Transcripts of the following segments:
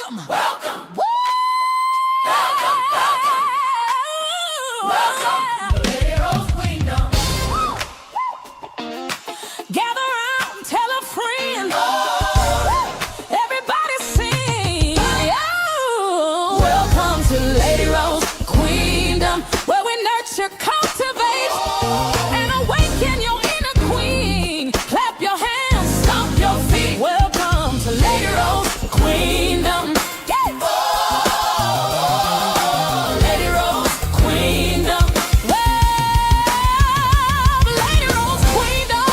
welcome, welcome, welcome, welcome to LadyRo's Queendom. Gather round, tell a friend. Everybody sing. Welcome to LadyRo's Queendom, where we nurture, cultivate, and awaken your inner queen. Clap your hands, stomp your feet. Welcome to LadyRo's Queendom. Oh, LadyRo's Queendom. Well, LadyRo's Queendom.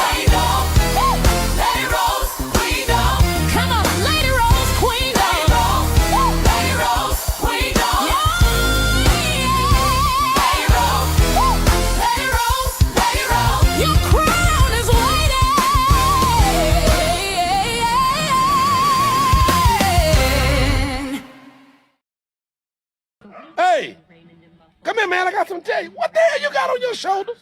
LadyRo's Queendom. Come on, LadyRo's Queendom. LadyRo's Queendom. LadyRo's. Your crown is waiting. Hey, come here, man. I got something to tell you. What the hell you got on your shoulders?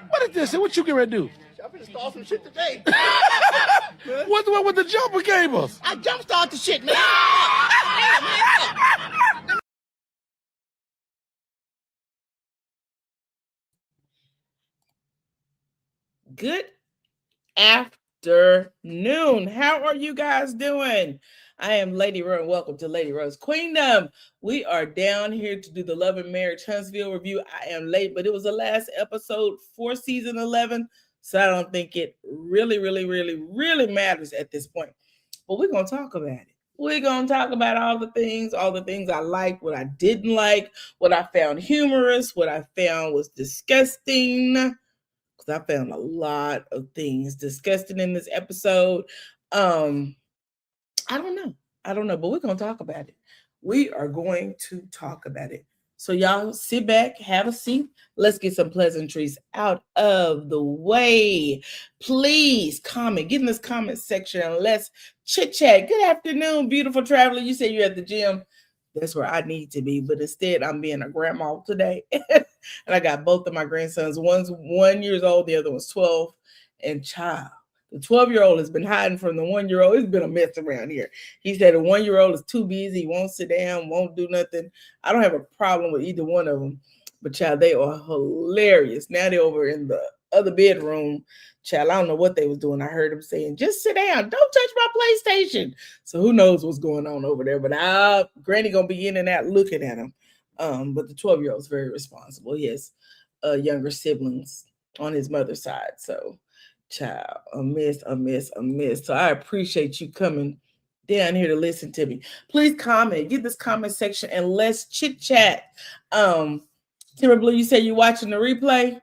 What is this? What you getting ready to do? I'm gonna start some shit today. What's the one with the jumper cables? I jumpstart the shit, man. Good afternoon. How are you guys doing? I am LadyRo and welcome to LadyRo's Queendom. We are down here to do the Love and Marriage Huntsville review. I am late, but it was the last episode for season 11, so I don't think it really matters at this point. But we're going to talk about it. We're going to talk about all the things I liked, what I didn't like, what I found humorous, what I found was disgusting. I found a lot of things disgusting in this episode. I don't know, but we're going to talk about it. We are going to talk about it. So y'all sit back, have a seat. Let's get some pleasantries out of the way. Please comment, get in this comment section and let's chit chat. Good afternoon, beautiful traveler. You say you're at the gym. That's where I need to be, but instead I'm being a grandma today. And I got both of my grandsons. One's 1 year old, the other one's 12. And child, the 12-year-old has been hiding from the 1-year-old. It's been a mess around here. He said the 1-year-old is too busy, won't sit down, won't do nothing. I don't have a problem with either one of them, but child, they are hilarious. Now they're over in the other bedroom. Child, I don't know what they was doing. I heard him saying, just sit down. Don't touch my PlayStation. So who knows what's going on over there. But Granny going to be in and out looking at him. But the 12-year-old is very responsible. He has younger siblings on his mother's side. So, child, a miss. So I appreciate you coming down here to listen to me. Please comment. Get this comment section and let's chit-chat. Timber Blue, you say you're watching the replay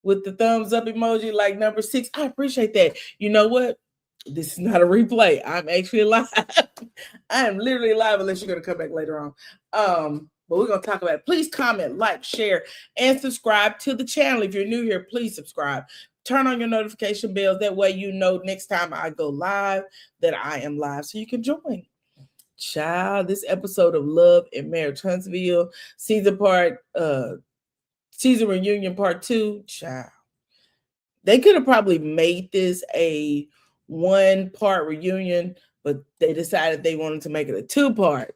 with the thumbs up emoji like number 6. I appreciate that. You know what? This is not a replay. I'm actually live. I am literally live unless you're going to come back later on. But we're going to talk about it. Please comment, like, share, and subscribe to the channel. If you're new here, please subscribe. Turn on your notification bells. That way you know next time I go live that I am live so you can join. Child, this episode of Love and Marriage Huntsville, season reunion part 2, child. They could have probably made this a 1-part reunion, but they decided they wanted to make it a 2-part,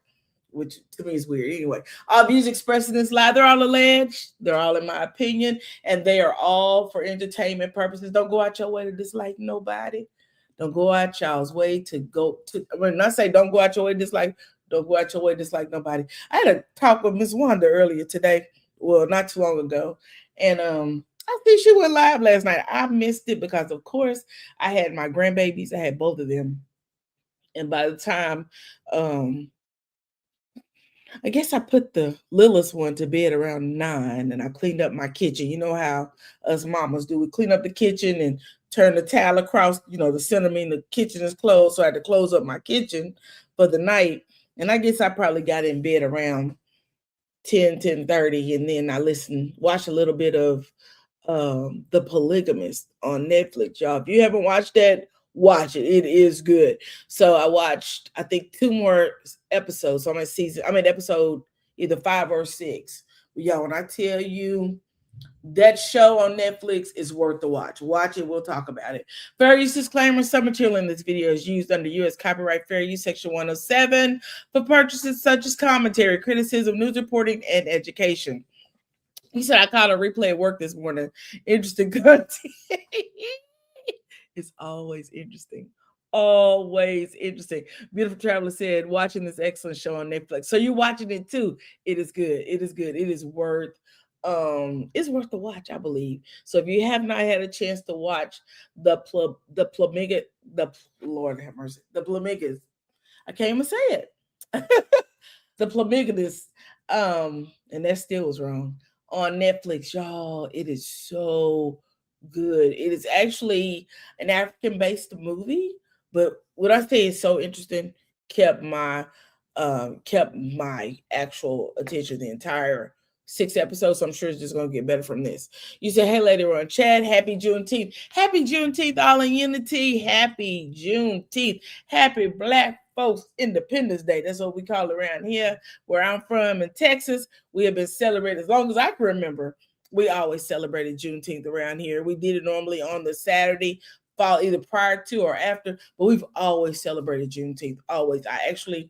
which to me is weird. Anyway, all views expressed in this live, they're all alleged. They're all in my opinion, and they are all for entertainment purposes. Don't go out your way to dislike nobody. Don't go out y'all's way to go to, when I say don't go out your way to dislike, don't go out your way to dislike nobody. I had a talk with Miss Wanda earlier today. Well, not too long ago. And I think she went live last night. I missed it because, of course, I had my grandbabies. I had both of them. And by the time, I guess I put the littlest one to bed around 9 and I cleaned up my kitchen. You know how us mamas do. We clean up the kitchen and turn the towel across, the center mean the kitchen is closed. So I had to close up my kitchen for the night. And I guess I probably got in bed around 10:30, and then I watch a little bit of The Polygamist on Netflix. Y'all, if you haven't watched that, watch it. It is good. So I watched, I think, 2 more episodes. So I'm at episode either 5 or 6. Y'all, when I tell you That show on Netflix is worth the watch. Watch it. We'll talk about it. Fair use disclaimer. Some material in this video is used under U.S. Copyright Fair Use Section 107 for purposes such as commentary, criticism, news reporting, and education. He said, I caught a replay at work this morning. Interesting content. It's always interesting. Always interesting. Beautiful Traveler said, watching this excellent show on Netflix. So you're watching it too. It is good. It is good. It is worth the watch, I believe. So if you have not had a chance to watch the Lord have mercy, the Plamigas, I can't even say it. The Plamigas, and that still was wrong, on Netflix, y'all. It is so good. It is actually an African-based movie, but what I say is so interesting, kept my actual attention the entire 6 episodes. So I'm sure it's just gonna get better from this. You said, hey, LadyRo and Chad, happy Juneteenth. Happy Juneteenth, all in unity. Happy Juneteenth. Happy Black Folks Independence Day. That's what we call it around here, where I'm from in Texas. We have been celebrating as long as I can remember. We always celebrated Juneteenth around here. We did it normally on the Saturday, fall either prior to or after, but we've always celebrated Juneteenth. Always. I actually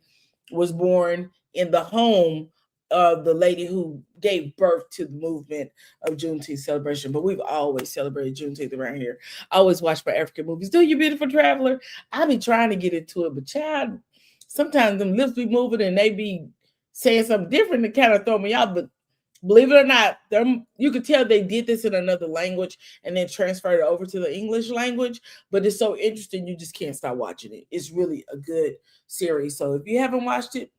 was born in the home of the lady who gave birth to the movement of Juneteenth celebration, but we've always celebrated Juneteenth around here. I always watch my African movies. Do you, Beautiful Traveler? I be trying to get into it, but child, sometimes them lips be moving and they be saying something different to kind of throw me out. But believe it or not, you could tell they did this in another language and then transferred it over to the English language. But it's so interesting, you just can't stop watching it. It's really a good series. So if you haven't watched it,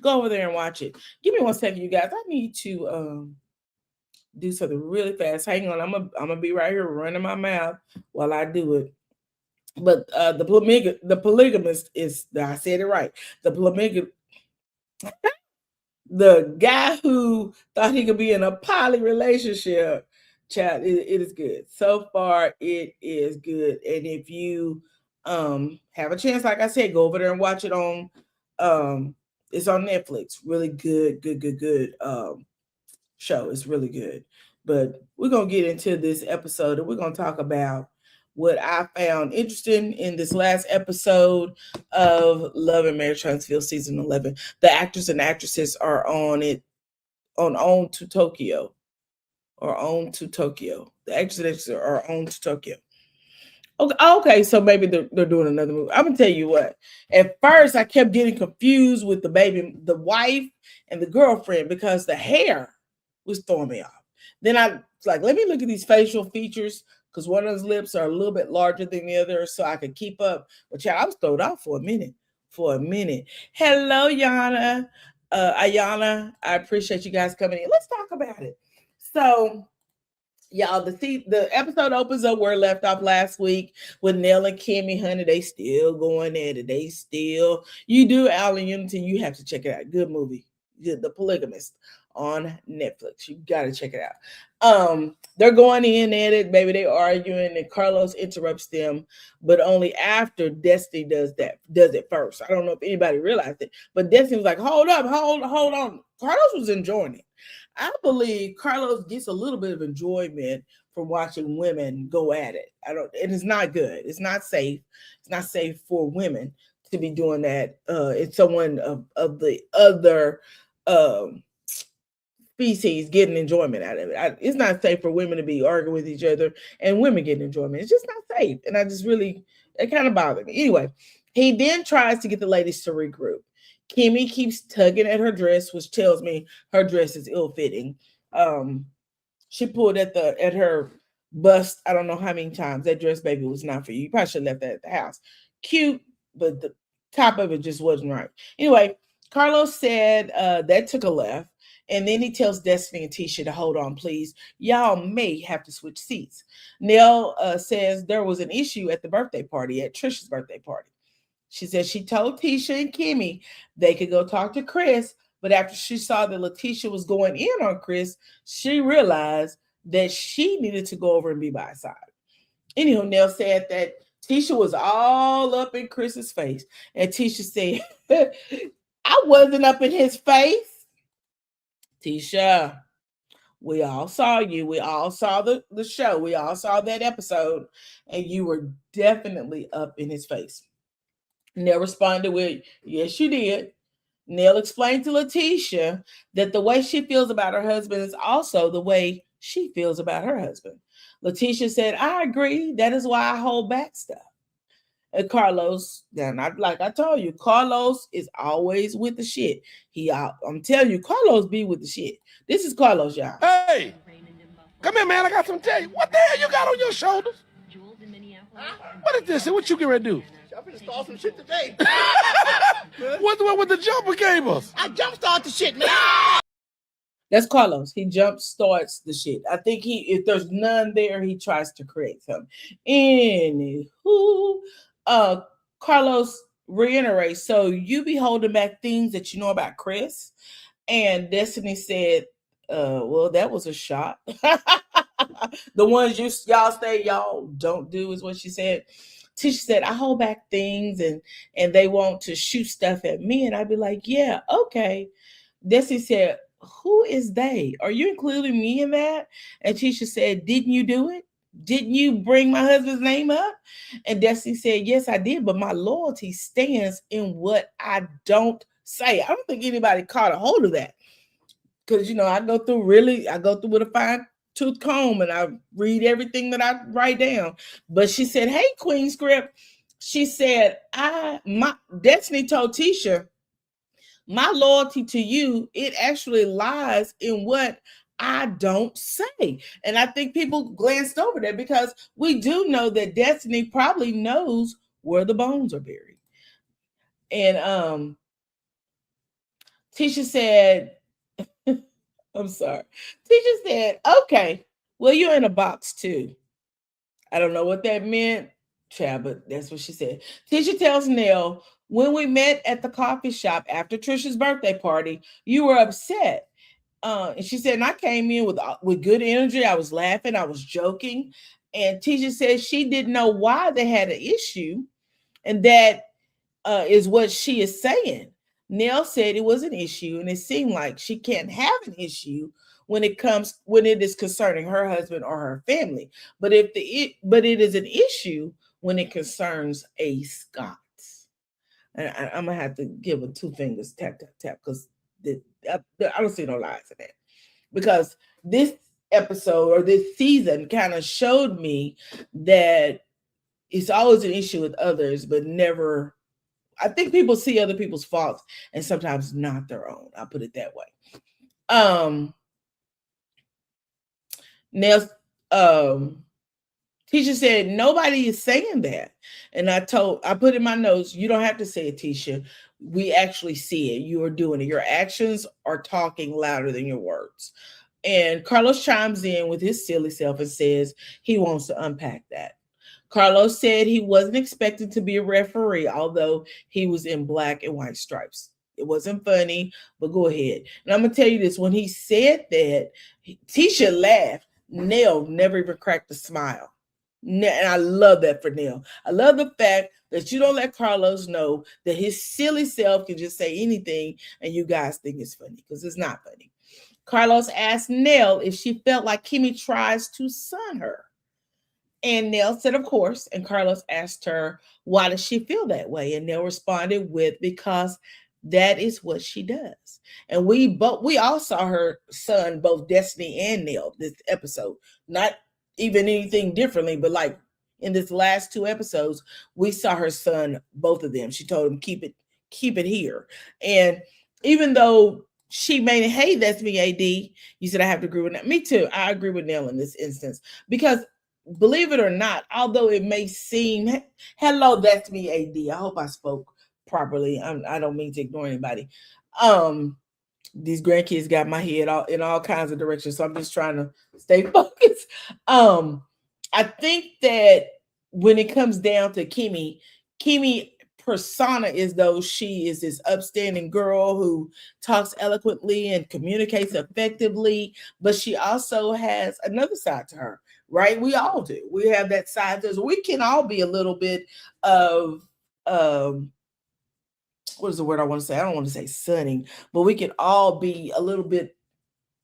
go over there and watch it. Give me 1 second, you guys. I need to do something really fast. Hang on. I'm gonna be right here running my mouth while I do it. But the polygamist is, I said it right. The guy who thought he could be in a poly relationship, child, it is good. So far, it is good. And if you have a chance, like I said, go over there and watch it on it's on Netflix. Really good show. It's really good. But we're gonna get into this episode and we're gonna talk about what I found interesting in this last episode of Love and Marriage Huntsville season 11. The actors and actresses are on it, on to Tokyo. The actors and actresses are on to Tokyo. Okay, so maybe they're doing another movie. I'm gonna tell you what. At first, I kept getting confused with the wife and the girlfriend, because the hair was throwing me off. Then I was like, let me look at these facial features, because one of those lips are a little bit larger than the other, so I could keep up. But yeah, I was thrown off for a minute. Hello, Yana. Ayana, I appreciate you guys coming in. Let's talk about it. So, y'all, the episode opens up where it left off last week with Nell and Kimmy. Honey, they still going at it. You do Al and Unity, you have to check it out. Good movie. The Polygamist on Netflix. You got to check it out. They're going in at it, baby. They arguing, and Carlos interrupts them, but only after Destiny does it first. I don't know if anybody realized it, but Destiny was like, hold up, hold on. Carlos was enjoying it. I believe Carlos gets a little bit of enjoyment from watching women go at it. And it's not good. It's not safe. It's not safe for women to be doing that. It's someone of the other species getting enjoyment out of it. It's not safe for women to be arguing with each other and women getting enjoyment. It's just not safe. And it kind of bothered me. Anyway, he then tries to get the ladies to regroup. Kimmy keeps tugging at her dress, which tells me her dress is ill-fitting. She pulled at her bust, I don't know how many times. That dress, baby, was not for you. You probably should have left that at the house. Cute, but the top of it just wasn't right. Anyway, Carlos said that took a left. And then he tells Destiny and Tisha to hold on, please. Y'all may have to switch seats. Nell says there was an issue at Trisha's birthday party. She said she told Tisha and Kimmy they could go talk to Chris, but after she saw that Letitia was going in on Chris, she realized that she needed to go over and be by his side. Anywho, Nell said that Tisha was all up in Chris's face, and Tisha said, I wasn't up in his face. Tisha, We all saw you. We all saw the show. We all saw that episode, and you were definitely up in his face. Nell responded with, yes, you did. Nell explained to Letitia that the way she feels about her husband is also the way she feels about her husband. Letitia said, I agree. That is why I hold back stuff. And Carlos, then like I told you, Carlos is always with the shit. I'm telling you, Carlos be with the shit. This is Carlos, y'all. Hey, come here, man. I got something to tell you. What the hell you got on your shoulders? What is this? What you getting ready to do? I'm gonna start some shit today. What's the one with the jumper cables? I jumpstart the shit, man. That's Carlos. He jump starts the shit. I think if there's none there, he tries to create some. Anywho, Carlos reiterates, so you be holding back things that you know about Chris? And Destiny said, well, that was a shot. The ones y'all say y'all don't do is what she said. Tisha said, I hold back things and they want to shoot stuff at me. And I'd be like, yeah, okay. Destiny said, who is they? Are you including me in that? And Tisha said, didn't you do it? Didn't you bring my husband's name up? And Destiny said, yes, I did. But my loyalty stands in what I don't say. I don't think anybody caught a hold of that. Because, I go through with a fine tooth comb and I read everything that I write down. But she said, hey, Queen Script. She said, Destiny told Tisha, my loyalty to you, it actually lies in what I don't say. And I think people glanced over that because we do know that Destiny probably knows where the bones are buried. And Tisha said, I'm sorry. Tisha said, okay, well, you're in a box too. I don't know what that meant, child, but that's what she said. Tisha tells Nell, when we met at the coffee shop after Trisha's birthday party, you were upset. And she said, and I came in with good energy. I was laughing. I was joking. And Tisha said she didn't know why they had an issue. And that is what she is saying. Nell said it was an issue, and it seemed like she can't have an issue when it is concerning her husband or her family. But it is an issue when it concerns a Scott. And I'm gonna have to give her 2 fingers tap tap tap because I don't see no lies in that. Because this episode or this season kind of showed me that it's always an issue with others, but never. I think people see other people's faults and sometimes not their own. I'll put it that way. Now, Tisha said, nobody is saying that. And I put in my notes, you don't have to say it, Tisha. We actually see it. You are doing it. Your actions are talking louder than your words. And Carlos chimes in with his silly self and says he wants to unpack that. Carlos said he wasn't expected to be a referee, although he was in black and white stripes. It wasn't funny, but go ahead. And I'm going to tell you this. When he said that, Tisha laughed. Nell never even cracked a smile. And I love that for Nell. I love the fact that you don't let Carlos know that his silly self can just say anything and you guys think it's funny, because it's not funny. Carlos asked Nell if she felt like Kimmy tries to son her. And Nell said, of course. And Carlos asked her, why does she feel that way? And Nell responded with, because that is what she does. And we all saw her son, both Destiny and Nell, this episode. Not even anything differently, but like in this last 2 episodes, we saw her son, both of them. She told him, keep it here. And even though she made it, hey, that's me, AD, you said I have to agree with that. Me too. I agree with Nell in this instance, because believe it or not, although it may seem, hello, that's me, AD. I hope I spoke properly. I don't mean to ignore anybody. These grandkids got my head in all kinds of directions, so I'm just trying to stay focused. I think that when it comes down to Kimmy persona is though she is this upstanding girl who talks eloquently and communicates effectively, but she also has another side to her, right? We all do. We have that side to us. We can all be a little bit of what is the word I want to say? I don't want to say sunning, but we can all be a little bit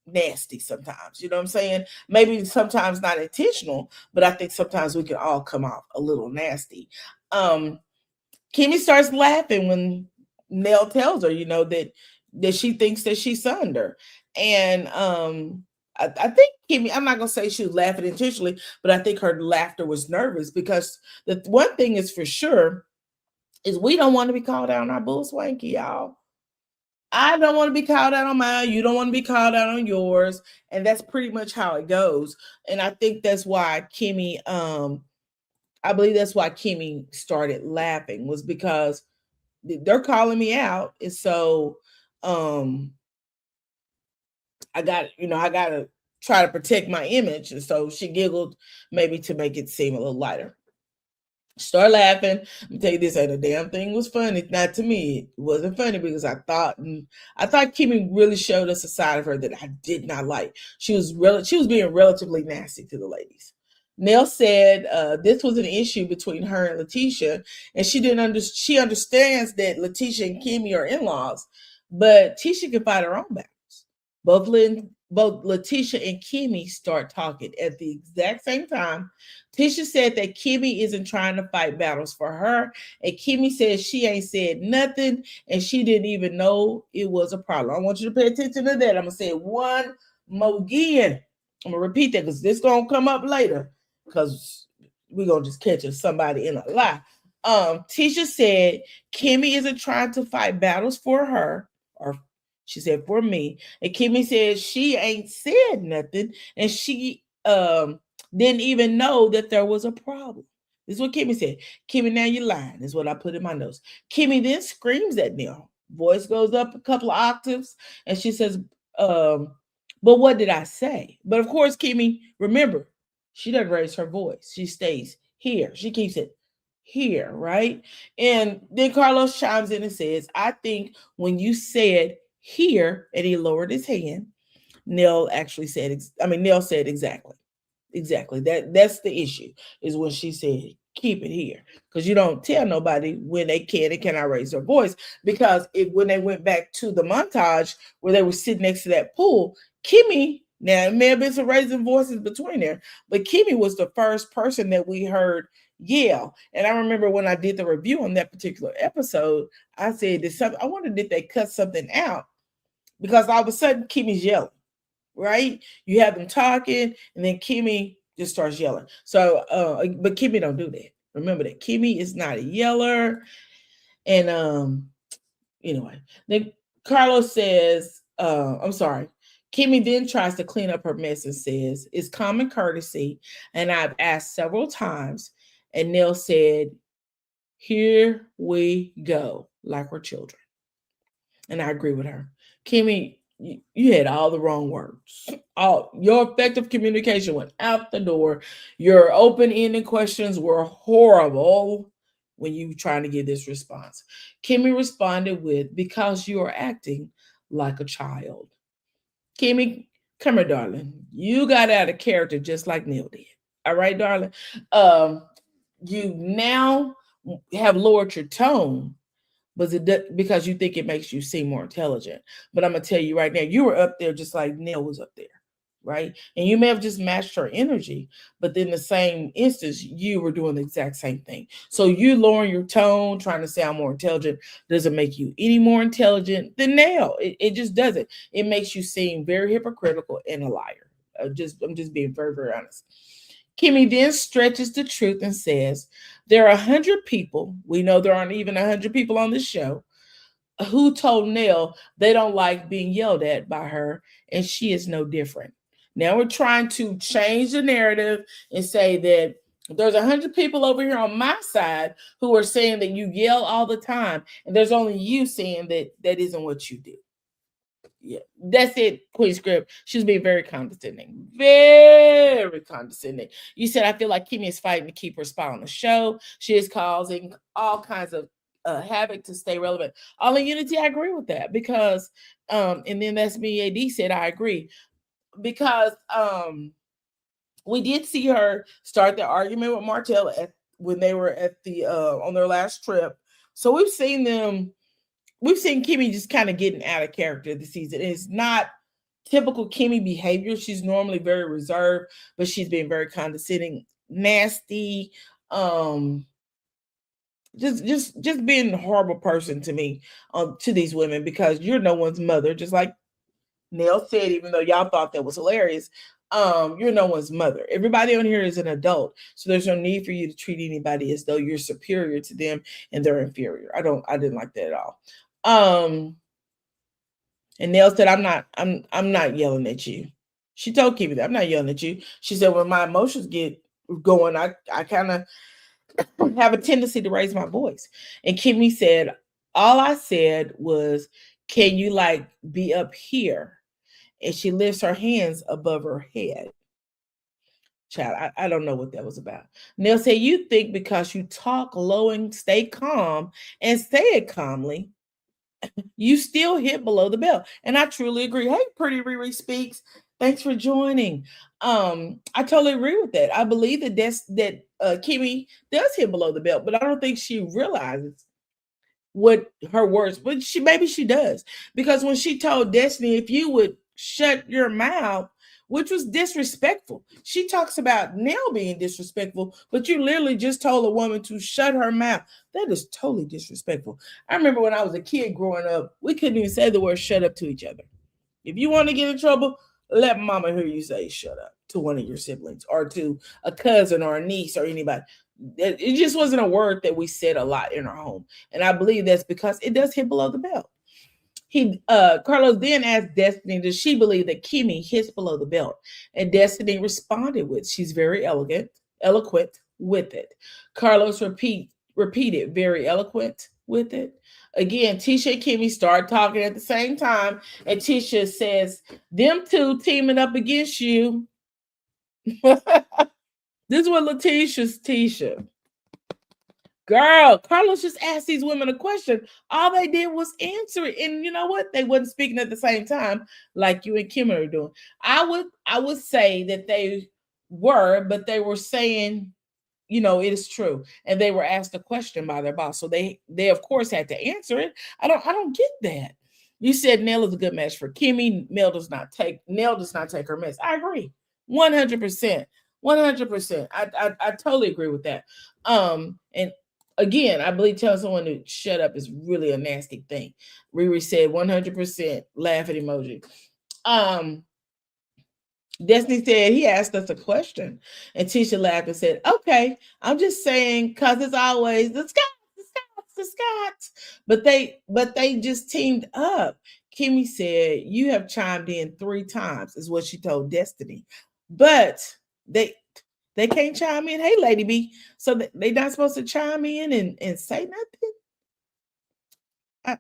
nasty sometimes. You know what I'm saying? Maybe sometimes not intentional, but I think sometimes we can all come off a little nasty. Kimmy starts laughing when Nell tells her, that she thinks that she sunned her. And I think Kimmy, I'm not gonna say she was laughing intentionally, but I think her laughter was nervous because the one thing is for sure is we don't want to be called out on our bull swanky, y'all. I don't want to be called out on mine. You don't want to be called out on yours. And that's pretty much how it goes. And I think that's why Kimmy, I believe that's why Kimmy started laughing, was because they're calling me out. And so I got to try to protect my image. And so she giggled, maybe to make it seem a little lighter. Start laughing. Let me tell you this, ain't a damn thing was funny. Not to me. It wasn't funny because I thought Kimmy really showed us a side of her that I did not like. She was being relatively nasty to the ladies. Nell said this was an issue between her and Letitia, and she understands that Letitia and Kimmy are in-laws, but Tisha can fight her own battles. Both Letitia and Kimmy start talking at the exact same time. Tisha said that Kimmy isn't trying to fight battles for her, and Kimmy says she ain't said nothing, and she didn't even know it was a problem. I want you to pay attention to that. I'm gonna say it one more again. I'm gonna repeat that because this gonna come up later, because we're gonna just catch somebody in a lie. Tisha said Kimmy isn't trying to fight battles for her, or she said for me, and Kimmy said she ain't said nothing, and she didn't even know that there was a problem. This is what Kimmy said. Kimmy, now you're lying, is what I put in my notes. Kimmy then screams at Neil. Voice goes up a couple of octaves, and she says, but what did I say? But of course, Kimmy, remember, she doesn't raise her voice. She stays here. She keeps it here, right? And then Carlos chimes in and says, I think when you said here, and he lowered his hand, Nell said exactly. That's the issue, is when she said keep it here, because you don't tell nobody when they can and cannot raise their voice. Because when they went back to the montage where they were sitting next to that pool, Kimmy, now it may have been some raising voices between there, but Kimmy was the first person that we heard yell. And I remember when I did the review on that particular episode, I said, I wonder, did they cut something out? Because all of a sudden Kimmy's yelling. Right? You have them talking, and then Kimmy just starts yelling. So, but Kimmy don't do that. Remember that Kimmy is not a yeller. And anyway, then Carlos says, I'm sorry. Kimmy then tries to clean up her mess and says, it's common courtesy, and I've asked several times. And Nell said, here we go, like we're children. And I agree with her. Kimmy, you had all the wrong words. Your effective communication went out the door. Your open-ended questions were horrible when you were trying to give this response. Kimmy responded with, because you are acting like a child. Kimmy, come here, darling. You got out of character just like Neil did. All right, darling. You now have lowered your tone, because you think it makes you seem more intelligent. But I'm going to tell you right now, you were up there just like Neil was up there, right? And you may have just matched her energy, but in the same instance, you were doing the exact same thing. So you lowering your tone, trying to sound more intelligent, doesn't make you any more intelligent than Neil. It just doesn't. It makes you seem very hypocritical and a liar. I'm just being very, very honest. Kimmy then stretches the truth and says, there are 100 people, we know there aren't even 100 people on this show, who told Nell they don't like being yelled at by her, and she is no different. Now we're trying to change the narrative and say that there's 100 people over here on my side who are saying that you yell all the time, and there's only you saying that isn't what you do. Yeah, that's it, Queen Script. She was being very condescending. Very condescending. You said, I feel like Kimmy is fighting to keep her spot on the show. She is causing all kinds of havoc to stay relevant. All in Unity, I agree with that, because and then that's me, AD said, I agree. Because we did see her start the argument with Martell when they were at the on their last trip. So we've seen Kimmy just kind of getting out of character this season. It's not typical Kimmy behavior. She's normally very reserved, but she's been very condescending, nasty, just being a horrible person to me, to these women, because you're no one's mother. Just like Nell said, even though y'all thought that was hilarious, you're no one's mother. Everybody on here is an adult, so there's no need for you to treat anybody as though you're superior to them and they're inferior. I didn't like that at all. And Nell said, I'm not yelling at you. She told Kimmy that I'm not yelling at you. She said, when my emotions get going, I kind of have a tendency to raise my voice. And Kimmy said, all I said was, can you like be up here? And she lifts her hands above her head. Child, I don't know what that was about. Nell said, you think because you talk low and stay calm and say it calmly, you still hit below the belt. And I truly agree. Hey, Pretty Riri Speaks. Thanks for joining. I totally agree with that. I believe that Kimmy does hit below the belt, but I don't think she realizes what her words, but maybe she does. Because when she told Destiny, if you would shut your mouth, which was disrespectful. She talks about Nell being disrespectful, but you literally just told a woman to shut her mouth. That is totally disrespectful. I remember when I was a kid growing up, we couldn't even say the word shut up to each other. If you want to get in trouble, let mama hear you say shut up to one of your siblings or to a cousin or a niece or anybody. It just wasn't a word that we said a lot in our home. And I believe that's because it does hit below the belt. Carlos then asked Destiny, does she believe that Kimmy hits below the belt? And Destiny responded with, she's very eloquent with it. Carlos repeated, very eloquent with it. Again, Tisha and Kimmy start talking at the same time, and Tisha says, them two teaming up against you. This is what Letitia's Tisha. Girl, Carlos just asked these women a question. All they did was answer it. And you know what? They wasn't speaking at the same time like you and Kim are doing. I would say that they were, but they were saying, it is true. And they were asked a question by their boss. So they of course had to answer it. I don't get that. You said Nell is a good match for Kimmy. Nell does not take her mess. I agree. 100%. 100%. I totally agree with that. And again, I believe telling someone to shut up is really a nasty thing. Riri said 100% laughing emoji. Destiny said he asked us a question, and Tisha laughed and said, okay, I'm just saying because it's always the Scots. But they just teamed up. Kimmy said, you have chimed in 3 times, is what she told Destiny. But they can't chime in. Hey, Lady B. So they not supposed to chime in and say nothing?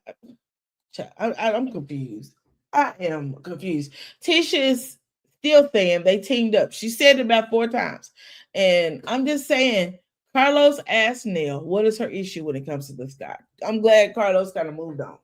I'm confused. I am confused. Tisha is still saying they teamed up. She said it about 4 times. And I'm just saying, Carlos asked Nell, what is her issue when it comes to the Scott? I'm glad Carlos kind of moved on.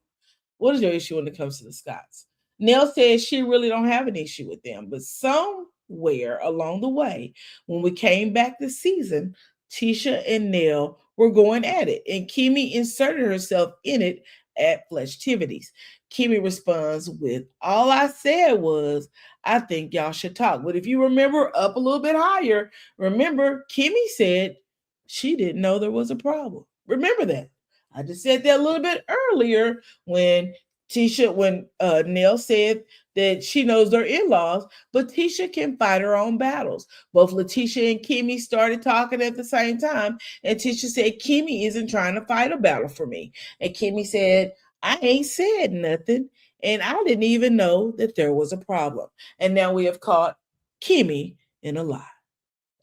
What is your issue when it comes to the Scots? Nell says she really don't have an issue with them, but somewhere along the way, when we came back this season, Tisha and Nell were going at it, and Kimmy inserted herself in it at Fleshtivities. Kimmy responds with, all I said was, I think y'all should talk. But if you remember up a little bit higher, remember Kimmy said she didn't know there was a problem. Remember that. I just said that a little bit earlier when Nell said that she knows their in-laws, but Tisha can fight her own battles. Both Letitia and Kimmy started talking at the same time, and Tisha said, Kimmy isn't trying to fight a battle for me. And Kimmy said, I ain't said nothing, and I didn't even know that there was a problem. And now we have caught Kimmy in a lie.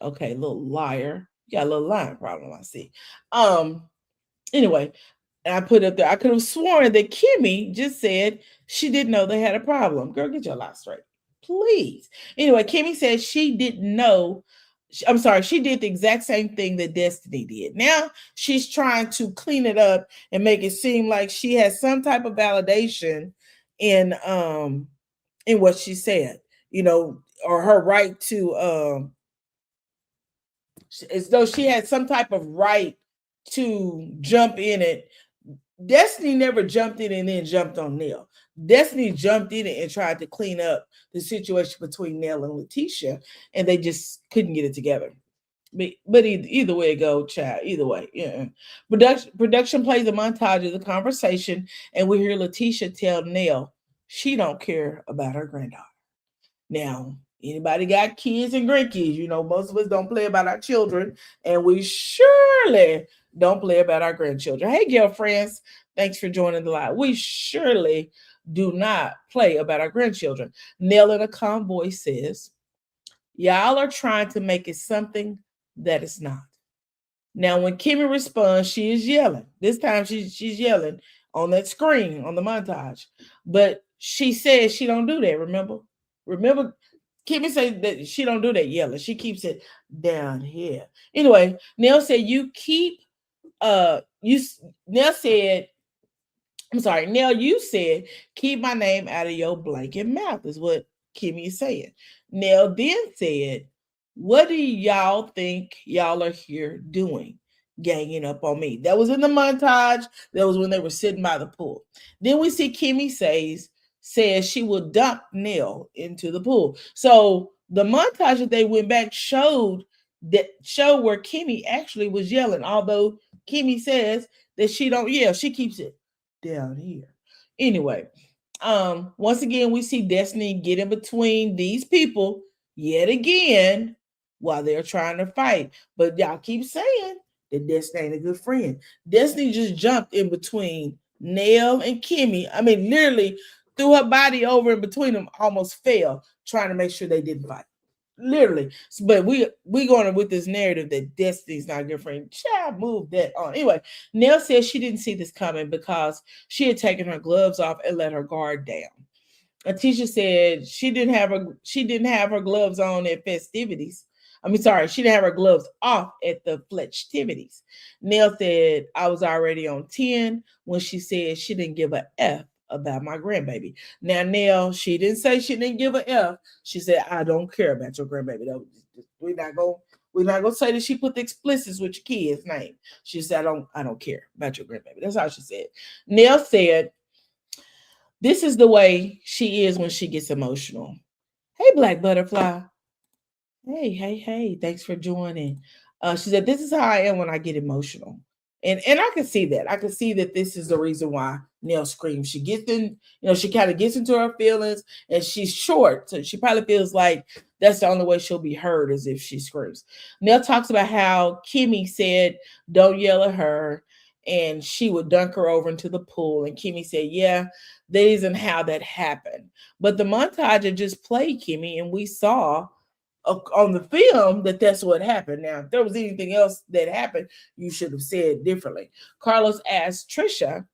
Okay, little liar. You got a little lying problem, I see. Anyway, and I put up there, I could have sworn that Kimmy just said she didn't know they had a problem. Girl, get your lie straight, please. Anyway, Kimmy said she didn't know. I'm sorry, she did the exact same thing that Destiny did. Now she's trying to clean it up and make it seem like she has some type of validation in what she said, or her right to as though she had some type of right to jump in it Destiny never jumped in and then jumped on Nell. Destiny jumped in and tried to clean up the situation between Nell and Letitia, and they just couldn't get it together. But either way it go, child. Either way, yeah. Production plays a montage of the conversation, and we hear Letitia tell Nell she don't care about her granddaughter. Now, anybody got kids and grandkids? You know, most of us don't play about our children, and we surely don't play about our grandchildren. Hey, girlfriends, thanks for joining the live. We surely do not play about our grandchildren. Nell in a calm voice says, y'all are trying to make it something that it's not. Now, when Kimmy responds, she is yelling. This time she's yelling on that screen on the montage. But she says she don't do that, remember? Kimmy said that she don't do that yelling. She keeps it down here. Anyway, Nell said Nell, you said keep my name out of your blanket mouth, is what Kimmy is saying. Nell then said, what do y'all think y'all are here doing? Ganging up on me. That was in the montage. That was when they were sitting by the pool. Then we see Kimmy says she will dump Nell into the pool. So the montage that they went back showed where Kimmy actually was yelling, although Kimmy says that she don't yell. She keeps it down here. Anyway, once again, we see Destiny get in between these people yet again while they're trying to fight. But y'all keep saying that Destiny ain't a good friend. Destiny just jumped in between Nell and Kimmy. I mean, literally threw her body over in between them, almost fell, trying to make sure they didn't fight. Literally. But we going with this narrative that Destiny's not a good friend. Child, move that on. Anyway, Nell says she didn't see this coming because she had taken her gloves off and let her guard down. Atisha said she didn't have her gloves on at festivities. She didn't have her gloves off at the festivities. Nell said I was already on 10 when she said she didn't give a F about my grandbaby. Now, Nell, she didn't say she didn't give a F. She said, I don't care about your grandbaby. We're not gonna say that she put the explicits with your kid's name. She said, I don't care about your grandbaby. That's how she said. Nell said, this is the way she is when she gets emotional. Hey, Black Butterfly. Hey. Thanks for joining. She said, this is how I am when I get emotional. And I can see that. I can see that this is the reason why Nell screams. She gets in, she kind of gets into her feelings, and she's short. So she probably feels like that's the only way she'll be heard is if she screams. Nell talks about how Kimmy said, don't yell at her, and she would dunk her over into the pool. And Kimmy said, yeah, that isn't how that happened. But the montage had just played Kimmy, and we saw on the film that that's what happened. Now, if there was anything else that happened, you should have said differently. Carlos asked Trisha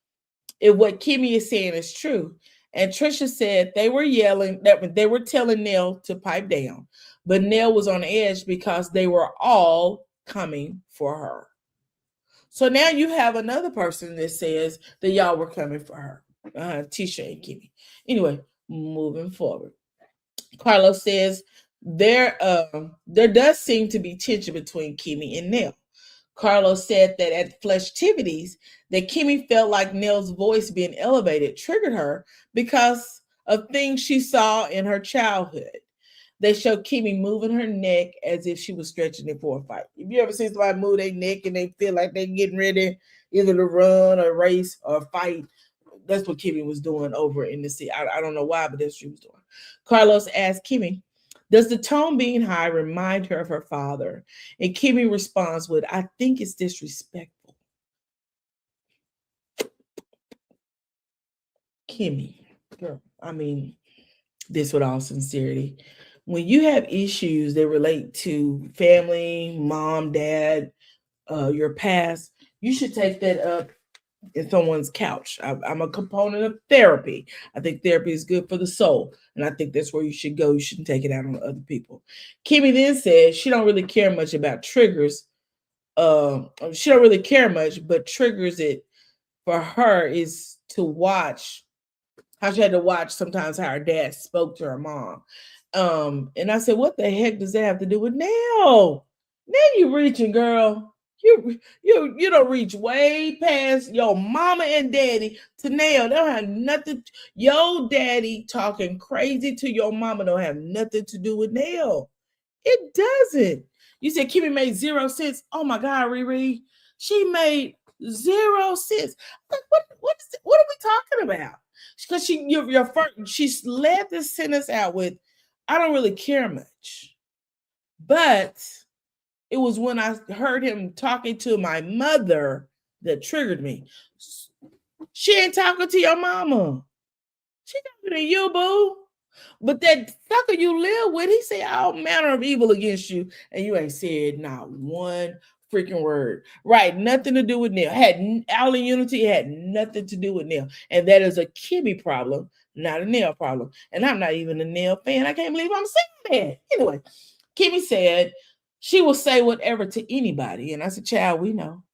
if what Kimmy is saying is true. And Trisha said they were yelling, that they were telling Nell to pipe down. But Nell was on edge because they were all coming for her. So now you have another person that says that y'all were coming for her. Tisha and Kimmy. Anyway, moving forward. Carlos says, there does seem to be tension between Kimmy and Nell. Carlos said that at festivities, that Kimmy felt like Nell's voice being elevated triggered her because of things she saw in her childhood. They show Kimmy moving her neck as if she was stretching it for a fight. If you ever seen somebody move their neck and they feel like they're getting ready either to run or race or fight, that's what Kimmy was doing over in the sea. I don't know why, but that's what she was doing. Carlos asked Kimmy, does the tone being high remind her of her father? And Kimmy responds with, I think it's disrespectful. Kimmy, girl, this with all sincerity. When you have issues that relate to family, mom, dad, your past, you should take that up in someone's couch. I'm a component of therapy. I think therapy is good for the soul, and I think that's where you should go. You shouldn't take it out on other people. Kimmy then said she don't really care much about triggers. She don't really care much, but triggers it for her is to watch how she had to watch sometimes how her dad spoke to her mom. And I said, what the heck does that have to do with now? Now you reaching, girl. You don't reach way past your mama and daddy to nail. They don't have nothing. Your daddy talking crazy to your mama don't have nothing to do with nail. It doesn't. You said Kimmy made 0 cents. Oh my God, Riri. She made 0 cents. Like, what are we talking about? Because she led the sentence out with, I don't really care much. But it was when I heard him talking to my mother that triggered me. She ain't talking to your mama. She talking to you, boo. But that sucker you live with, he said all manner of evil against you, and you ain't said not one freaking word. Right, nothing to do with Neil. All in unity had nothing to do with Neil. And that is a Kimmy problem, not a Neil problem. And I'm not even a Neil fan. I can't believe I'm saying that. Anyway, Kimmy said she will say whatever to anybody. And I said, child, we know.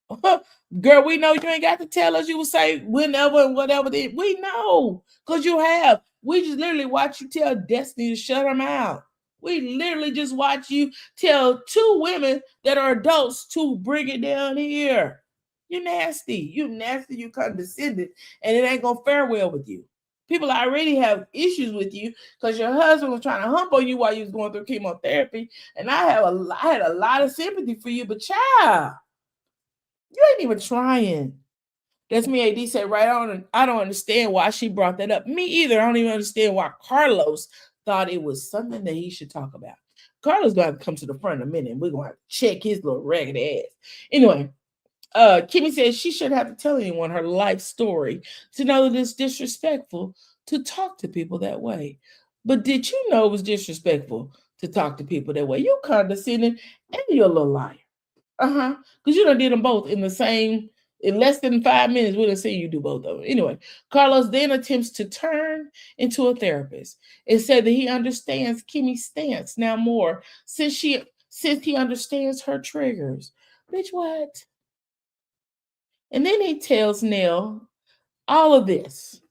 Girl, we know you ain't got to tell us. You will say whenever and whatever. We know, because you have. We just literally watch you tell Destiny to shut her mouth. We literally just watch you tell 2 women that are adults to bring it down here. You're nasty. You nasty. You condescending. And it ain't going to fare well with you. People already have issues with you because your husband was trying to hump on you while you was going through chemotherapy. And I had a lot of sympathy for you, but child, you ain't even trying. That's me. AD said, right on. I don't understand why she brought that up. Me either. I don't even understand why Carlos thought it was something that he should talk about. Carlos going to have to come to the front in a minute, and we're going to have to check his little ragged ass. Anyway, Kimmy says she shouldn't have to tell anyone her life story to know that it's disrespectful to talk to people that way. But did you know it was disrespectful to talk to people that way? You condescending and you're a little liar. Because you done did them both in less than 5 minutes. We done see you do both of them. Anyway, Carlos then attempts to turn into a therapist and said that he understands Kimmy's stance now more since he understands her triggers. Bitch, what? And then he tells Nell all of this.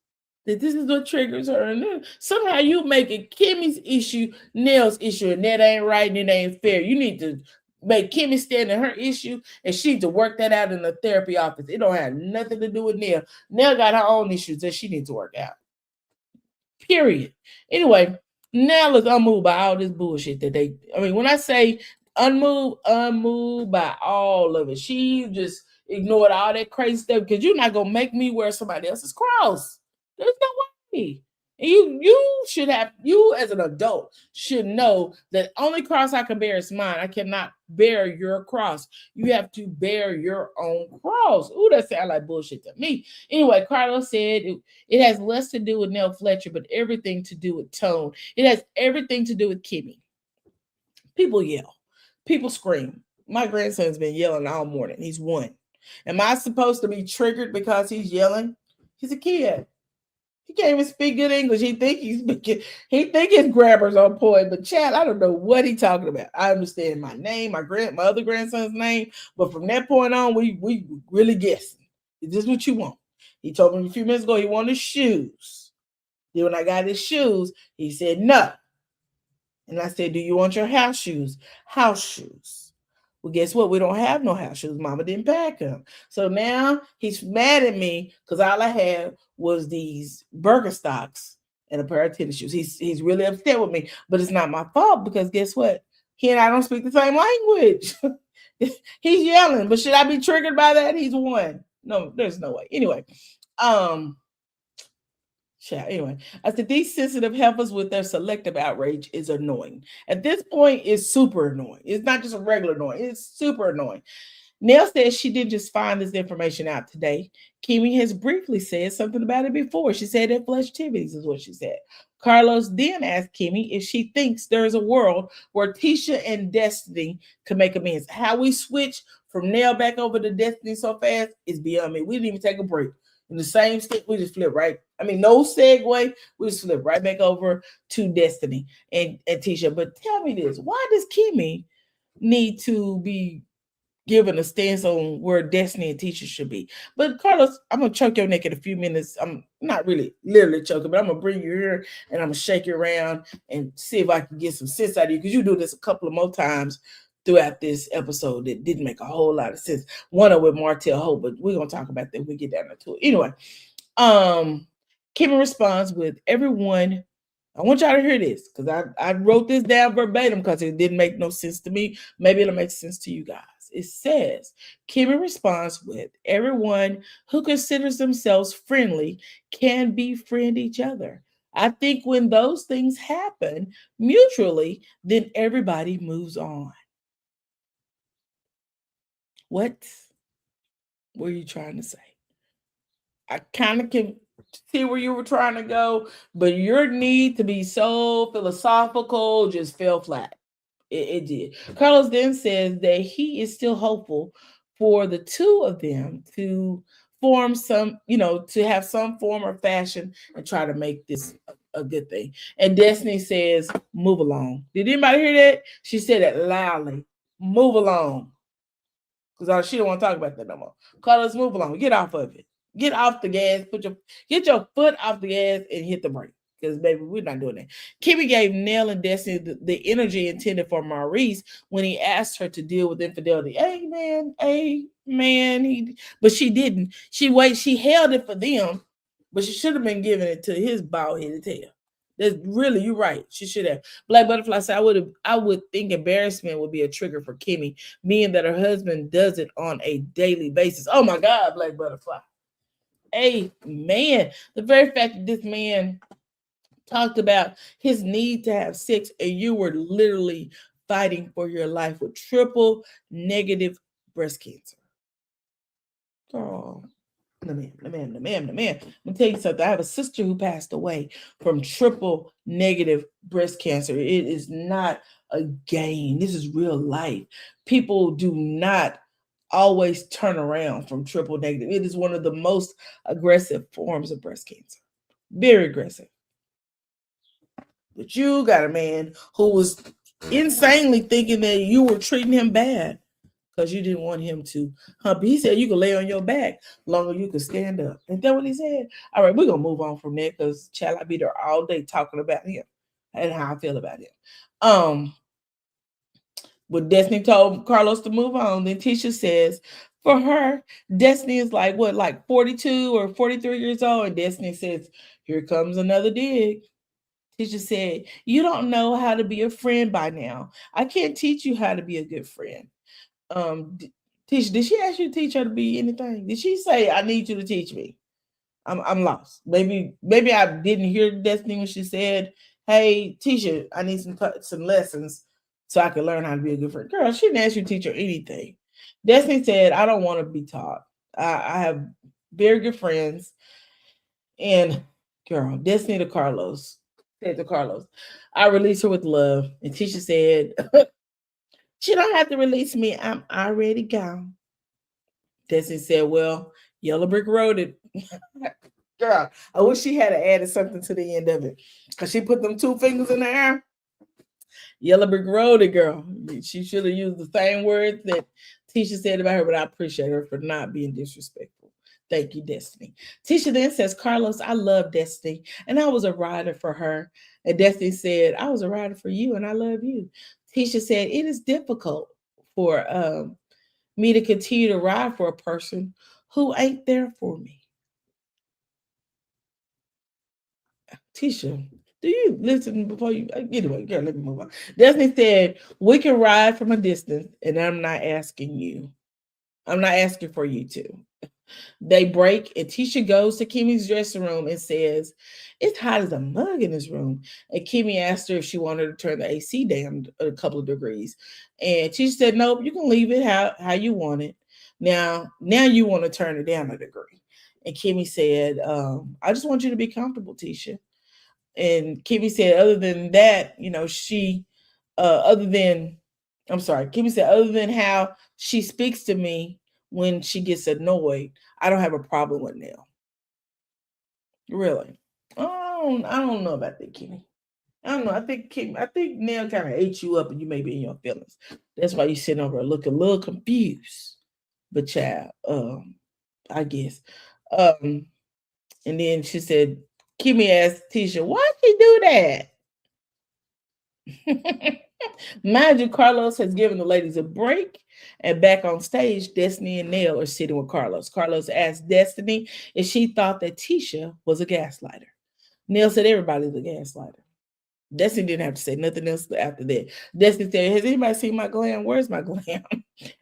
That this is what triggers her. And then somehow you make it Kimmy's issue, Nell's issue, and that ain't right and it ain't fair. You need to make Kimmy stand in her issue, and she needs to work that out in the therapy office. It don't have nothing to do with Nell. Nell got her own issues that she needs to work out. Period. Anyway, Nell is unmoved by all this bullshit that when I say unmoved by all of it. She just ignored all that crazy stuff because you're not going to make me wear somebody else's cross. There's no way. And you as an adult should know that only cross I can bear is mine. I cannot bear your cross. You have to bear your own cross. Ooh, that sounds like bullshit to me. Anyway, Carlos said it has less to do with Nell Fletcher, but everything to do with tone. It has everything to do with Kimmy. People yell. People scream. My grandson's been yelling all morning. He's 1. Am I supposed to be triggered because he's yelling? He's a kid. He can't even speak good English. He think his grammar's on point, but Chad, I don't know what he's talking about. I understand my name, my other grandson's name, but from that point on, we really guessing. Is this what you want? He told me a few minutes ago he wanted shoes. Then when I got his shoes, he said no. And I said, do you want your house shoes? House shoes. Well, guess what? We don't have no house shoes. Mama didn't pack them. So now he's mad at me because all I had was these Birkenstocks and a pair of tennis shoes. He's really upset with me, but it's not my fault because guess what? He and I don't speak the same language. He's yelling, but should I be triggered by that? He's 1. No, there's no way. Anyway, Anyway, I said these sensitive heifers with their selective outrage is annoying. At this point, it's super annoying. It's not just a regular annoying. It's super annoying. Nell says she didn't just find this information out today. Kimmy has briefly said something about it before. She said that flesh-tivities is what she said. Carlos then asked Kimmy if she thinks there's a world where Tisha and Destiny can make amends. How we switch from Nell back over to Destiny so fast is beyond me. We didn't even take a break. In the same step, we just flip right. No segue. We just flip right back over to Destiny and Tisha. But tell me this: why does Kimmy need to be given a stance on where Destiny and Tisha should be? But Carlos, I'm gonna choke your neck in a few minutes. I'm not really literally choking, but I'm gonna bring you here and I'm gonna shake you around and see if I can get some sense out of you because you do this a couple of more times. throughout this episode that didn't make a whole lot of sense. One of with Martell Hope, but we're gonna talk about that when we get down to it. Anyway, Kimmy responds with, everyone, I want y'all to hear this because I wrote this down verbatim because it didn't make no sense to me. Maybe it'll make sense to you guys. It says, Kimmy responds with, everyone who considers themselves friendly can befriend each other. I think when those things happen mutually, then everybody moves on. What were you trying to say? I kind of can see where you were trying to go, but your need to be so philosophical just fell flat. It did. Carlos then says that he is still hopeful for the two of them to form some, to have some form or fashion and try to make this a good thing. And Destiny says, move along. Did anybody hear that? She said it loudly. Move along. Because she don't want to talk about that no more. Carlos, move along. Get off of it. Get off the gas. Get your foot off the gas and hit the brake. Because, baby, we're not doing that. Kimmy gave Nell and Destiny the energy intended for Maurice when he asked her to deal with infidelity. Amen. But she didn't. She held it for them, but she should have been giving it to his bald-headed tail. That's really, you're right. She should have. Black Butterfly said, I would think embarrassment would be a trigger for Kimmy, meaning that her husband does it on a daily basis. Oh my God, Black Butterfly. Amen. The very fact that this man talked about his need to have sex and you were literally fighting for your life with triple negative breast cancer. Oh. The man. Let me tell you something. I have a sister who passed away from triple negative breast cancer. It is not a game. This is real life. People do not always turn around from triple negative. It is one of the most aggressive forms of breast cancer. Very aggressive. But you got a man who was insanely thinking that you were treating him bad because you didn't want him to hump. He said you could lay on your back longer you could stand up. Ain't that what he said? All right, we're going to move on from that because child, I be there all day talking about him and how I feel about him. But Destiny told Carlos to move on. Then Tisha says, for her, Destiny is like 42 or 43 years old. And Destiny says, here comes another dig. Tisha said, you don't know how to be a friend by now. I can't teach you how to be a good friend. Tisha, did she ask you to teach her to be anything? Did she say, I need you to teach me? I'm lost. Maybe I didn't hear Destiny when she said, hey, Tisha, I need some lessons so I can learn how to be a good friend. Girl, she didn't ask you to teach her anything. Destiny said, I don't want to be taught. I have very good friends. And girl, Destiny to Carlos said to Carlos, I release her with love. And Tisha said, she don't have to release me. I'm already gone. Destiny said, well, Yellow Brick Road it. Girl, I wish she had added something to the end of it. Because she put them two fingers in the air. Yellow Brick Road it, girl. She should have used the same words that Tisha said about her, but I appreciate her for not being disrespectful. Thank you, Destiny. Tisha then says, Carlos, I love Destiny, and I was a rider for her. And Destiny said, I was a rider for you, and I love you. Tisha said, it is difficult for me to continue to ride for a person who ain't there for me. Tisha, do you listen before you? Anyway, girl, let me move on. Destiny said, we can ride from a distance, and I'm not asking you. I'm not asking for you to. They break, and Tisha goes to Kimmy's dressing room and says, it's hot as a mug in this room. And Kimmy asked her if she wanted to turn the AC down a couple of degrees. And Tisha said, nope, you can leave it how you want it. Now you want to turn it down a degree. And Kimmy said, I just want you to be comfortable, Tisha. And Kimmy said, other than that, Kimmy said, other than how she speaks to me when she gets annoyed, I don't have a problem with Nell. Really? I don't know about that, Kimmy. I don't know. I think Nell kind of ate you up and you may be in your feelings. That's why you sitting over looking a little confused. But child, I guess. And then she said, Kimmy asked Tisha, why'd she do that? Mind you, Carlos has given the ladies a break, and back on stage, Destiny and Nell are sitting with Carlos. Carlos asked Destiny if she thought that Tisha was a gaslighter. Nell said everybody's a gaslighter. Destiny didn't have to say nothing else after that. Destiny said, has anybody seen my glam? Where's my glam?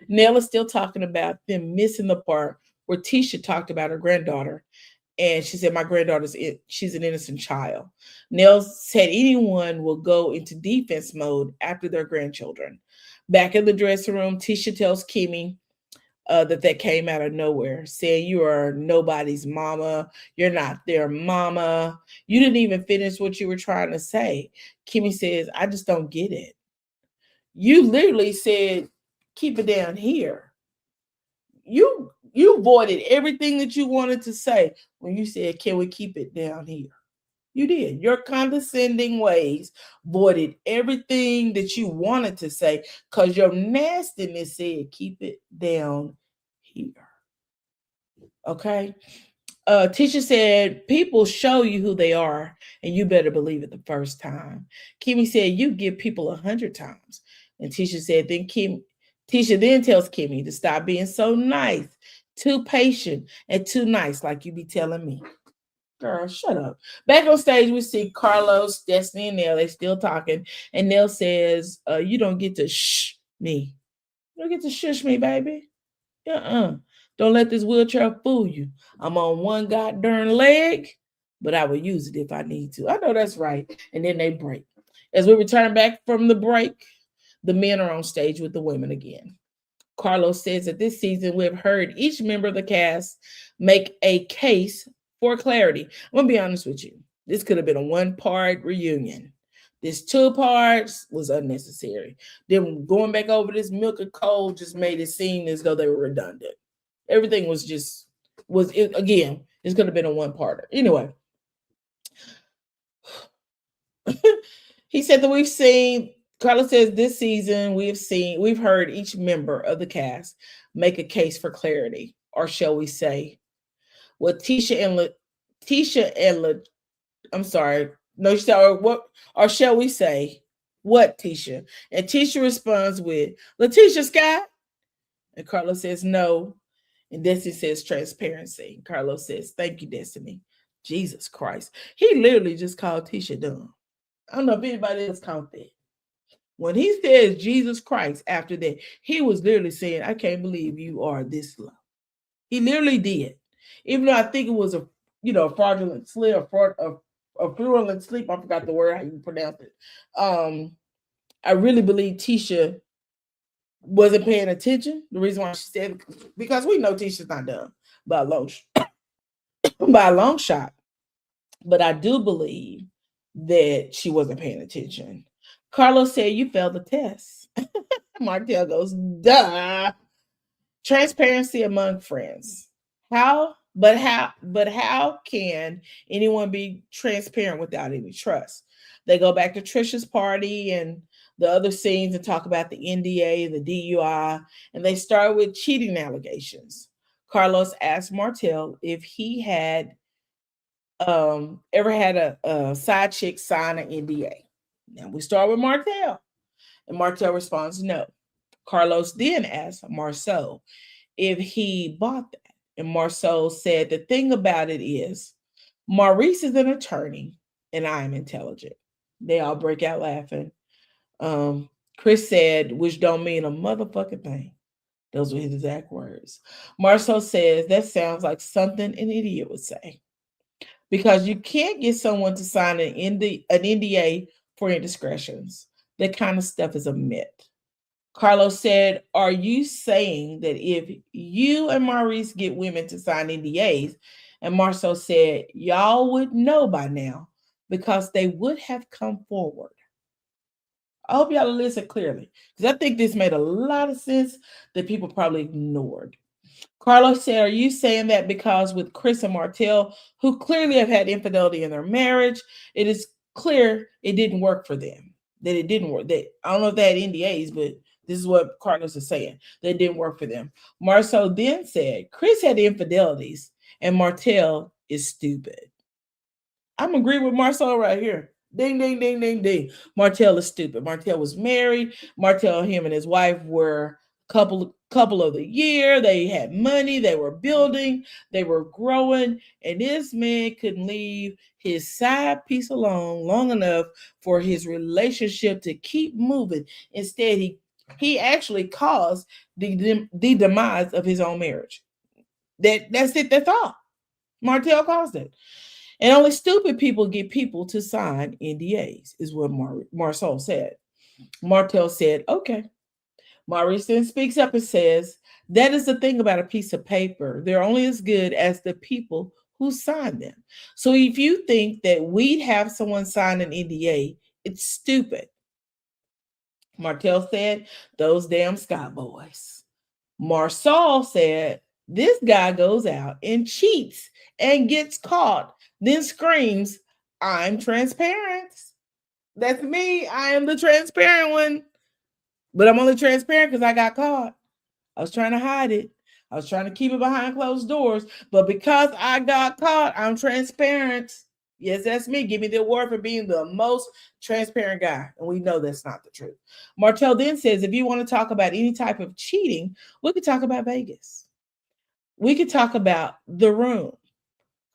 Nell is still talking about them missing the part where Tisha talked about her granddaughter. And she said, my granddaughter's she's an innocent child. Nell said anyone will go into defense mode after their grandchildren. Back in the dressing room, Tisha tells Kimmy that came out of nowhere, saying you are nobody's mama. You're not their mama. You didn't even finish what you were trying to say. Kimmy says, I just don't get it. You literally said, keep it down here. You voided everything that you wanted to say when you said, can we keep it down here? You did. Your condescending ways voided everything that you wanted to say because your nastiness said, keep it down here. Okay? Tisha said, people show you who they are, and you better believe it the first time. Kimmy said, you give people 100 times. And Tisha said, Tisha then tells Kimmy to stop being so nice, too patient, and too nice like you be telling me. Girl, shut up. Back on stage, we see Carlos, Destiny, and Nell. They still talking. And Nell says, you don't get to shh me. You don't get to shush me, baby. Don't let this wheelchair fool you. I'm on one goddamn leg, but I will use it if I need to. I know that's right. And then they break. As we return back from the break, the men are on stage with the women again. Carlos says that this season we've heard each member of the cast make a case for clarity. I'm going to be honest with you. This could have been a one-part reunion. This 2 parts was unnecessary. Then going back over this milk and coal just made it seem as though they were redundant. Everything was again, it's going to have been a one-parter. Anyway. He said that Carlos says this season we've heard each member of the cast make a case for clarity, or shall we say, what or shall we say, what Tisha? And Tisha responds with, Letitia Scott? And Carlos says, no. And Destiny says, transparency. And Carlos says, thank you, Destiny. Jesus Christ. He literally just called Tisha dumb. I don't know if anybody else caught that. When he says Jesus Christ after that, he was literally saying, I can't believe you are this low. He literally did. Even though I think it was a fraudulent slip, a fraudulent sleep. I forgot the word, how you pronounce it. I really believe Tisha wasn't paying attention. The reason why she said it, because we know Tisha's not dumb by a long shot. But I do believe that she wasn't paying attention. Carlos said, you failed the test. Martell goes, duh. Transparency among friends. How can anyone be transparent without any trust? They go back to Trisha's party and the other scenes and talk about the NDA, the DUI, and they start with cheating allegations. Carlos asked Martell if he had ever had a side chick sign an NDA. Now we start with Martell, and Martell responds no. Carlos then asked Marceau if he bought that, and Marceau said the thing about it is Maurice is an attorney and I am intelligent. They all break out laughing. Chris said, which don't mean a motherfucking thing. Those were his exact words. Marceau says that sounds like something an idiot would say, because you can't get someone to sign an NDA for indiscretions. That kind of stuff is a myth. Carlos said, are you saying that if you and Maurice get women to sign NDAs, and Marceau said, y'all would know by now because they would have come forward. I hope y'all listen clearly, because I think this made a lot of sense that people probably ignored. Carlos said, are you saying that because with Chris and Martell, who clearly have had infidelity in their marriage, it is clear it didn't work for them, that it didn't work. That I don't know if they had NDAs, but this is what Carlos is saying. That didn't work for them. Marceau then said, Chris had infidelities and Martell is stupid. I'm agreeing with Marceau right here. Ding, ding, ding, ding, ding. Martell is stupid. Martell was married. Martell, him and his wife were couple of the year. They had money. They were building. They were growing. And this man couldn't leave his side piece alone long enough for his relationship to keep moving. Instead, he actually caused the demise of his own marriage. That's it. That's all. Martell caused it. And only stupid people get people to sign NDAs, is what Marceau said. Martell said, okay. Maurice then speaks up and says, that is the thing about a piece of paper. They're only as good as the people who sign them. So if you think that we'd have someone sign an NDA, it's stupid. Martell said, those damn Scott boys. Marceau said, this guy goes out and cheats and gets caught, then screams, I'm transparent. That's me. I am the transparent one. But I'm only transparent because I got caught. I was trying to hide it. I was trying to keep it behind closed doors. But because I got caught, I'm transparent. Yes, that's me. Give me the award for being the most transparent guy. And we know that's not the truth. Martell then says, if you want to talk about any type of cheating, we could talk about Vegas. We could talk about the room.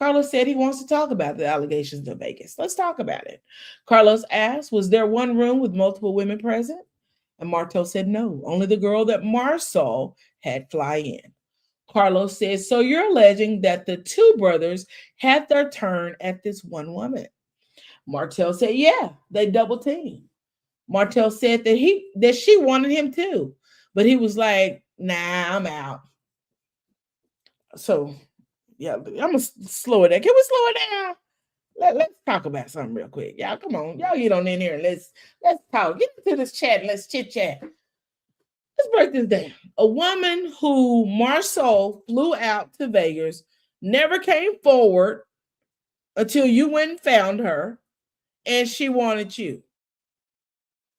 Carlos said he wants to talk about the allegations of Vegas. Let's talk about it. Carlos asked, was there one room with multiple women present? And Martell said no, only the girl that Marceau had fly in. Carlos said, so you're alleging that the two brothers had their turn at this one woman. Martell said, yeah, they double teamed. Martell said that she wanted him too, but he was like, nah, I'm out. So, yeah, I'm going to slow it down. Can we slow it down? Let's talk about something real quick. Y'all, come on. Y'all get on in here and let's talk. Get into this chat and let's chit-chat. Let's break this down. A woman who Marceau flew out to Vegas never came forward until you went and found her, and she wanted you.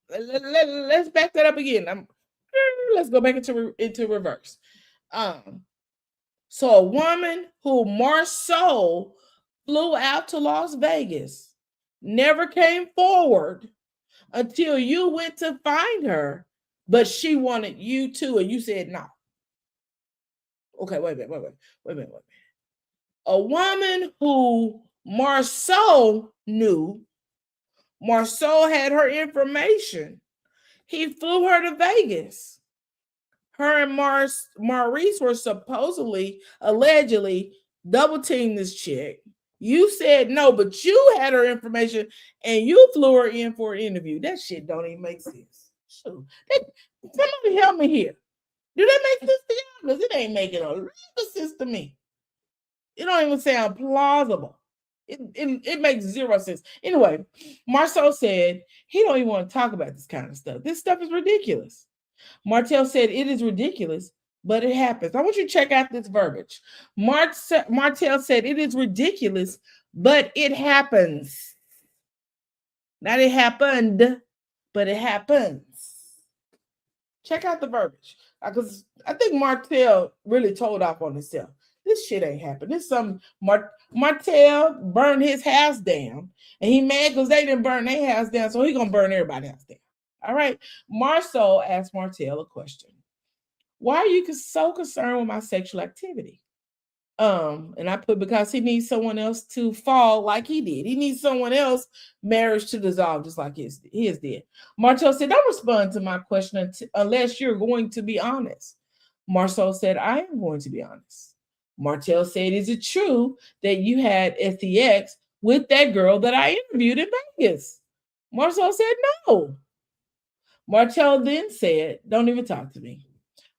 Let's back that up again. Let's go back into reverse. So a woman who Marceau flew out to Las Vegas, never came forward until you went to find her, but she wanted you too, and you said no. Okay, wait a minute. A woman who Marceau knew, Marceau had her information. He flew her to Vegas. Her and Maurice were allegedly double teamed this chick. You said no, but you had her information and you flew her in for an interview. That shit don't even make sense. Shoot. Somebody help me here. Do that make sense to y'all? Because it ain't making a little sense to me. It don't even sound plausible. It makes zero sense. Anyway, Marceau said he don't even want to talk about this kind of stuff. This stuff is ridiculous. Martell said it is ridiculous, but it happens. I want you to check out this verbiage. Martell said it is ridiculous, but it happens. Not it happened, but it happens. Check out the verbiage. Because I think Martell really told off on himself. This shit ain't happened. This some Martell burned his house down, and he mad because they didn't burn their house down, so he gonna burn everybody's house down. All right. Marceau asked Martell a question. Why are you so concerned with my sexual activity? And I put because he needs someone else to fall like he did. He needs someone else marriage to dissolve just like his did. Marceau said, don't respond to my question unless you're going to be honest. Marceau said, I am going to be honest. Martell said, is it true that you had sex with that girl that I interviewed in Vegas? Marceau said, no. Martell then said, don't even talk to me.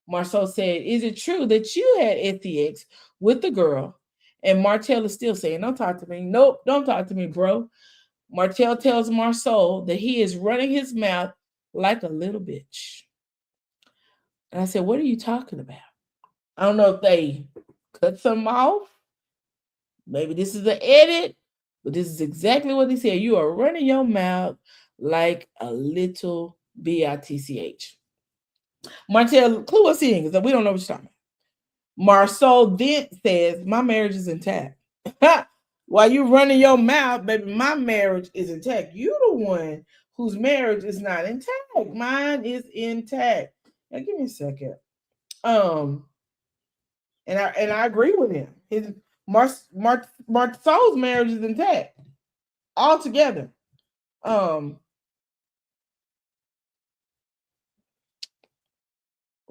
Marceau said, is it true that you had sex with the girl? And Martell is still saying, don't talk to me. Nope, don't talk to me, bro. Martell tells Marceau that he is running his mouth like a little bitch. And I said, what are you talking about? I don't know if they cut some off. Maybe this is an edit, but this is exactly what he said. You are running your mouth like a little bitch. Martell, clue us in because we don't know what you're talking about. Marceau then says, my marriage is intact. While you running your mouth, baby, my marriage is intact. You the one whose marriage is not intact. Mine is intact. Now give me a second. And I agree with him. His Marcel's marriage is intact altogether.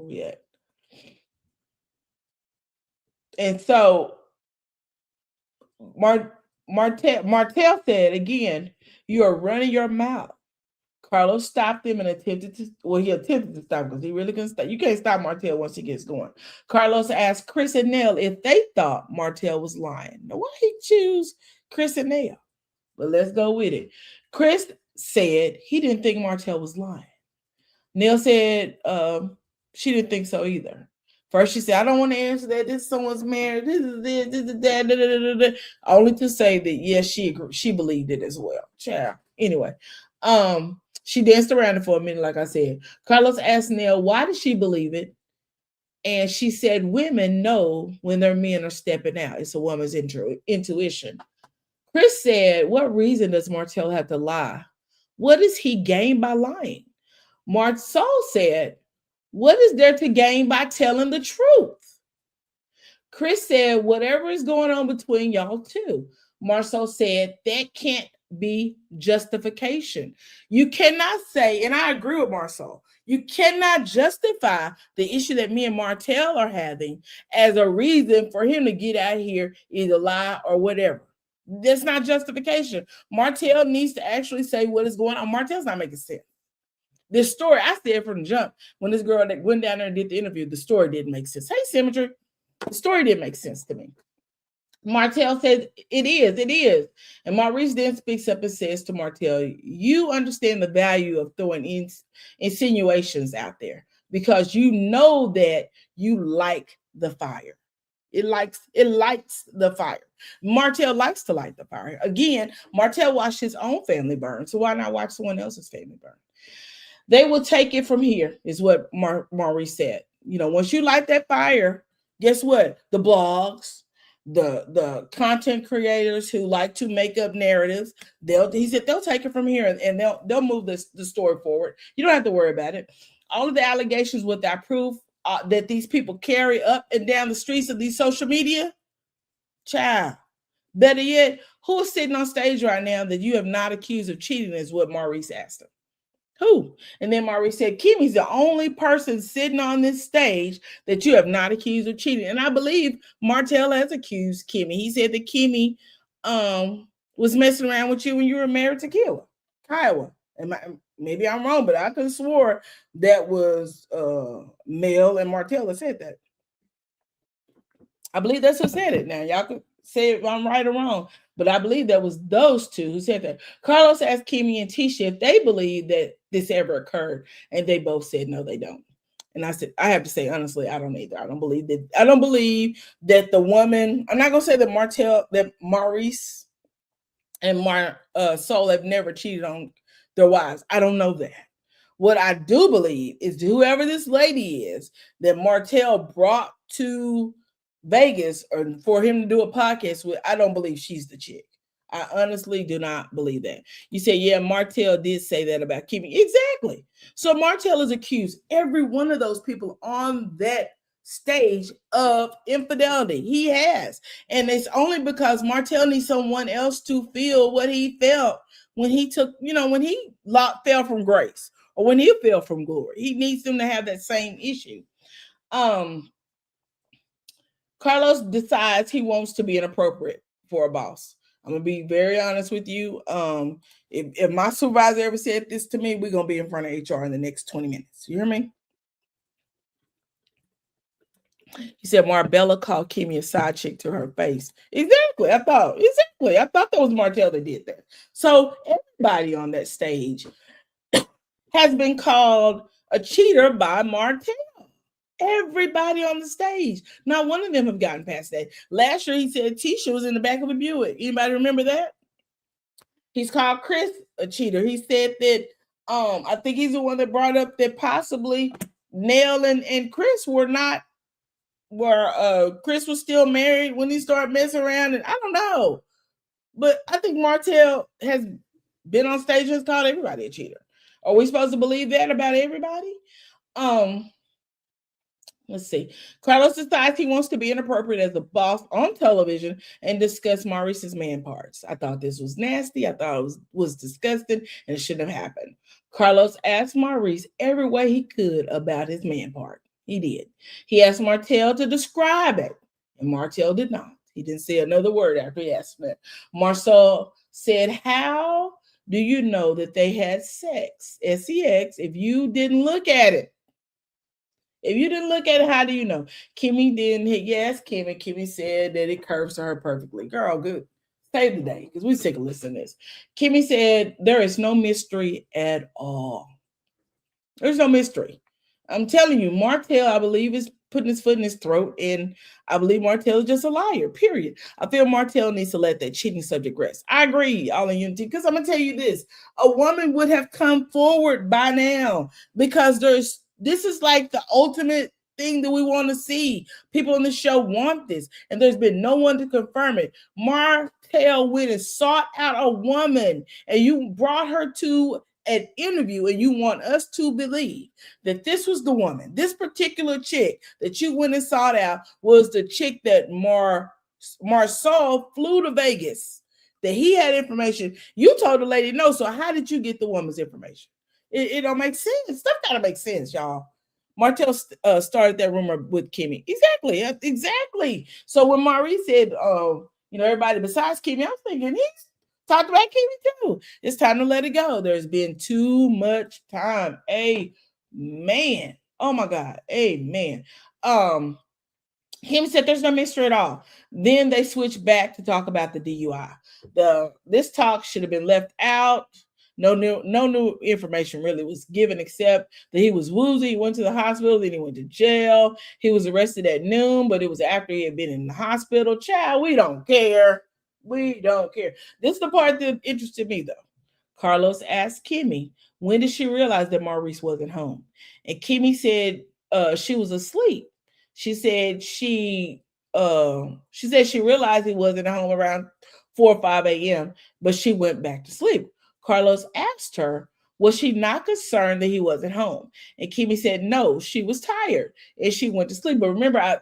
Yeah. And so Martel said again, you are running your mouth. Carlos stopped him and attempted to, well, he attempted to stop because he really couldn't stop. You can't stop Martel once he gets going. Carlos asked Chris and Nell if they thought Martel was lying. Now, why he choose Chris and Nell? But let's go with it. Chris said he didn't think Martel was lying. Nell said she didn't think so either. First, she said, I don't want to answer that. This is someone's marriage. This is that. Only to say that, yes, she believed it as well. Child. Anyway, she danced around it for a minute, like I said. Carlos asked Nell, why did she believe it? And she said, women know when their men are stepping out. It's a woman's intuition. Chris said, what reason does Martel have to lie? What does he gain by lying? Marcel said, what is there to gain by telling the truth? Chris said, whatever is going on between y'all two. Marcel said, that can't be justification. You cannot say, and I agree with Marcel, you cannot justify the issue that me and Martel are having as a reason for him to get out here, either lie or whatever. That's not justification. Martel needs to actually say what is going on. Martel's not making sense. This story, I said from the jump, when this girl that went down there and did the interview, the story didn't make sense. Hey, Symmetry, the story didn't make sense to me. Martel says, it is. And Maurice then speaks up and says to Martel, you understand the value of throwing insinuations out there because you know that you like the fire. It likes the fire. Martel likes to light the fire. Again, Martel watched his own family burn, so why not watch someone else's family burn? They will take it from here, is what Maurice said. You know, once you light that fire, guess what? The blogs, the content creators who like to make up narratives, he said they'll take it from here and they'll move the story forward. You don't have to worry about it. All of the allegations without proof that these people carry up and down the streets of these social media, child. Better yet, who's sitting on stage right now that you have not accused of cheating is what Maurice asked him. Who? And then Maurice said, Kimmy's the only person sitting on this stage that you have not accused of cheating. And I believe Martel has accused Kimmy. He said that Kimmy was messing around with you when you were married to Kiowa. Maybe I'm wrong, but I could have swore that was Mel and Martel that said that. I believe that's who said it. Now, y'all could say if I'm right or wrong, but I believe that was those two who said that. Carlos asked Kimmy and Tisha if they believe that this ever occurred, and they both said no, they don't. And I said, I have to say honestly, I don't either. I don't believe that the woman. I'm not gonna say that Maurice and Soul have never cheated on their wives. I don't know that. What I do believe is whoever this lady is that Martel brought to Vegas or for him to do a podcast with, I don't believe she's the chick. I honestly do not believe that. You say, yeah, Martel did say that about Kimmy. Exactly. So Martel has accused every one of those people on that stage of infidelity. He has. And it's only because Martel needs someone else to feel what he felt when he took, when he fell from grace or when he fell from glory. He needs them to have that same issue. Carlos decides he wants to be inappropriate for a boss. I'm going to be very honest with you. If my supervisor ever said this to me, we're going to be in front of HR in the next 20 minutes. You hear me? He said Marbella called Kimmy a side chick to her face. Exactly. I thought that was Martel that did that. So everybody on that stage has been called a cheater by Martel. Everybody on the stage. Not one of them have gotten past that. Last year, he said Tisha was in the back of a Buick. Anybody remember that? He's called Chris a cheater. He said that, I think he's the one that brought up that possibly Nell and Chris Chris was still married when he started messing around. And I don't know. But I think Martell has been on stage and has called everybody a cheater. Are we supposed to believe that about everybody? Let's see. Carlos decides he wants to be inappropriate as a boss on television and discuss Maurice's man parts. I thought this was nasty. I thought it was disgusting and it shouldn't have happened. Carlos asked Maurice every way he could about his man part. He did. He asked Martell to describe it, and Martell did not. He didn't say another word after he asked that. Marcel said, "How do you know that they had sex, sex, if you didn't look at it? If you didn't look at it, how do you know?" Kimmy didn't hit yes. Kimmy said that it curves to her perfectly. Girl, good. Save the day, because we sick of listening to this. Kimmy said there is no mystery at all. There's no mystery. I'm telling you, Martell, I believe, is putting his foot in his throat, and I believe Martell is just a liar, period. I feel Martell needs to let that cheating subject rest. I agree, all in unity, because I'm going to tell you this. A woman would have come forward by now, because this is like the ultimate thing that we want to see. People on the show want this, and there's been no one to confirm it. Martell went and sought out a woman, and you brought her to an interview, and you want us to believe that this was the woman, this particular chick that you went and sought out was the chick that Marcel flew to Vegas, that he had information. You told the lady no, so how did you get the woman's information? It don't make sense. Stuff gotta make sense, y'all. Martell started that rumor with Kimmy. Exactly. So when Maurice said, everybody besides Kimmy, I was thinking he's talked about Kimmy too. It's time to let it go. There's been too much time. Amen. Oh my God. Amen. Kimmy said there's no mystery at all. Then they switched back to talk about the DUI. This talk should have been left out. No new information really was given except that he was woozy. He went to the hospital, then he went to jail. He was arrested at noon, but it was after he had been in the hospital. Child, we don't care. We don't care. This is the part that interested me, though. Carlos asked Kimmy, when did she realize that Maurice wasn't home? And Kimmy said she was asleep. She said she realized he wasn't home around 4 or 5 a.m., but she went back to sleep. Carlos asked her, was she not concerned that he wasn't home? And Kimmy said, no, she was tired and she went to sleep. But remember,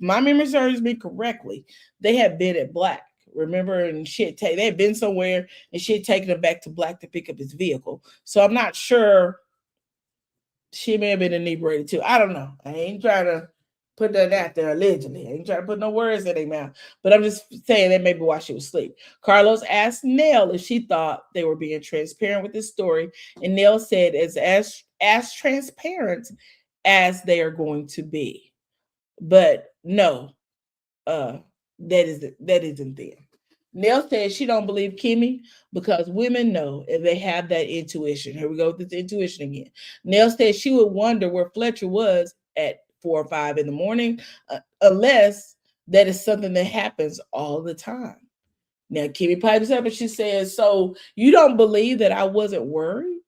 my memory serves me correctly, they had been at Black. Remember, and they had been somewhere and she had taken him back to Black to pick up his vehicle. So I'm not sure. She may have been inebriated too. I don't know. I ain't trying to put that out there allegedly. I ain't trying to put no words in their mouth. But I'm just saying that maybe why she was asleep. Carlos asked Nell if she thought they were being transparent with this story. And Nell said as transparent as they are going to be. But no, that isn't them. Nell said she don't believe Kimmy because women know if they have that intuition. Here we go with this intuition again. Nell said she would wonder where Fletcher was at 4 or 5 in the morning, unless that is something that happens all the time. Now, Kimmy pipes up and she says, so you don't believe that I wasn't worried?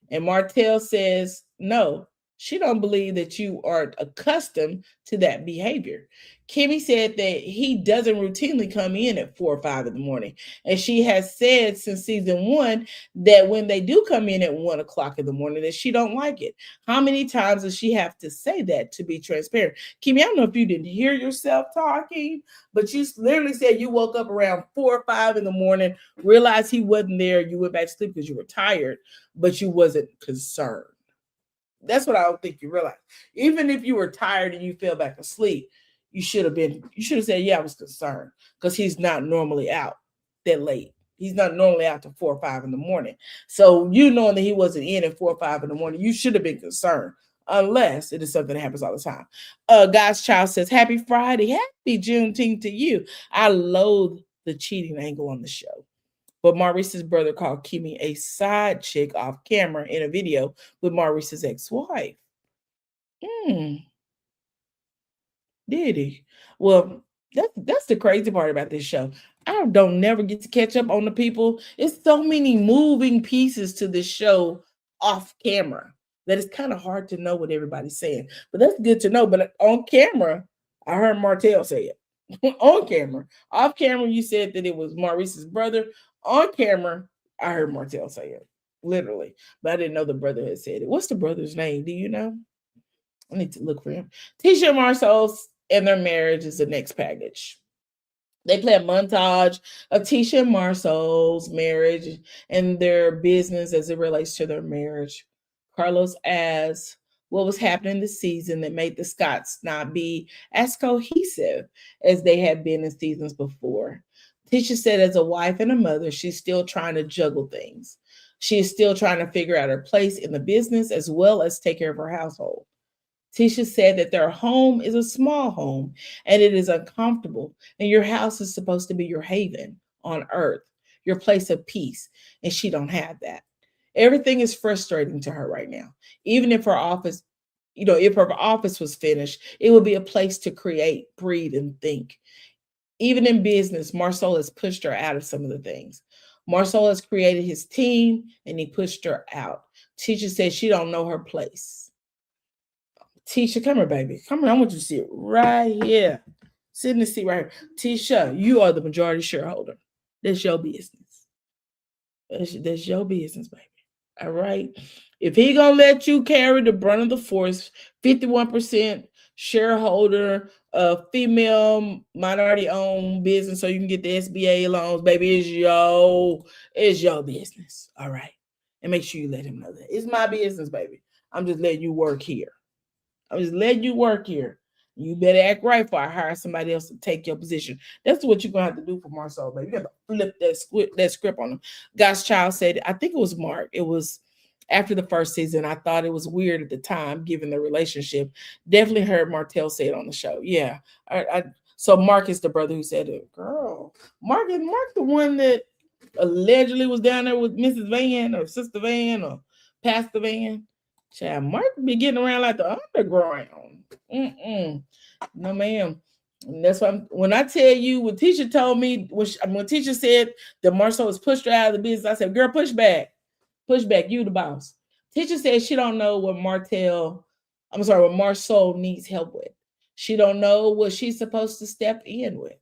And Martell says, no, she don't believe that you are accustomed to that behavior. Kimmy said that he doesn't routinely come in at 4 or 5 in the morning. And she has said since season 1 that when they do come in at 1 o'clock in the morning, that she don't like it. How many times does she have to say that to be transparent? Kimmy, I don't know if you didn't hear yourself talking, but you literally said you woke up around 4 or 5 in the morning, realized he wasn't there, you went back to sleep because you were tired, but you wasn't concerned. That's what I don't think you realize. Even if you were tired and you fell back asleep, you should have said, yeah, I was concerned, because he's not normally out that late. He's not normally out to 4 or 5 in the morning. So you knowing that he wasn't in at 4 or 5 in the morning, you should have been concerned, unless it is something that happens all the time. God's Child says, happy Friday. Happy Juneteenth to you. I loathe the cheating angle on the show. But Maurice's brother called Kimmy a side chick off camera in a video with Maurice's ex-wife. Did he? Well, that's the crazy part about this show. I don't never get to catch up on the people. It's so many moving pieces to this show off camera that it's kind of hard to know what everybody's saying. But that's good to know. But on camera, I heard Martell say it. On camera. Off camera, you said that it was Maurice's brother. On camera, I heard Martell say it, literally, but I didn't know the brother had said it. What's the brother's name? Do you know? I need to look for him. Tisha and Marcel's and their marriage is the next package. They play a montage of Tisha and Marcel's marriage and their business as it relates to their marriage. Carlos asks what was happening this season that made the Scotts not be as cohesive as they had been in seasons before. Tisha said, as a wife and a mother, she's still trying to juggle things. She is still trying to figure out her place in the business as well as take care of her household. Tisha said that their home is a small home and it is uncomfortable, and your house is supposed to be your haven on earth, your place of peace, and she don't have that. Everything is frustrating to her right now. Even if her office, if her office was finished, it would be a place to create, breathe, and think. Even in business, Marcel has pushed her out of some of the things. Marcel has created his team and he pushed her out. Tisha said she don't know her place. Tisha, come here, baby. Come here. I want you to sit right here. Sit in the seat right here. Tisha, you are the majority shareholder. That's your business. That's your business, baby. All right. If he gonna let you carry the brunt of the force, 51% shareholder, female minority-owned business, so you can get the SBA loans, baby, it's your business. All right. And make sure you let him know that. It's my business, baby. I'm just letting you work here. I'm just letting you work here. You better act right before I hire somebody else to take your position. That's what you're gonna have to do for Marcel, baby. You got to flip that script on him. God's child said, I think it was Mark. It was after the first season. I thought it was weird at the time, given the relationship. Definitely heard Martell say it on the show. Yeah. So Mark is the brother who said it. Girl, Mark the one that allegedly was down there with Mrs. Van or Sister Van or Pastor Van. Child, Mark be getting around like the underground. No, ma'am. And that's why when I tell you, when Tisha told me, when Tisha said that Marcel was pushed her out of the business, I said, girl, push back, you the boss. Tisha said she don't know what Marcel needs help with. She don't know what she's supposed to step in with.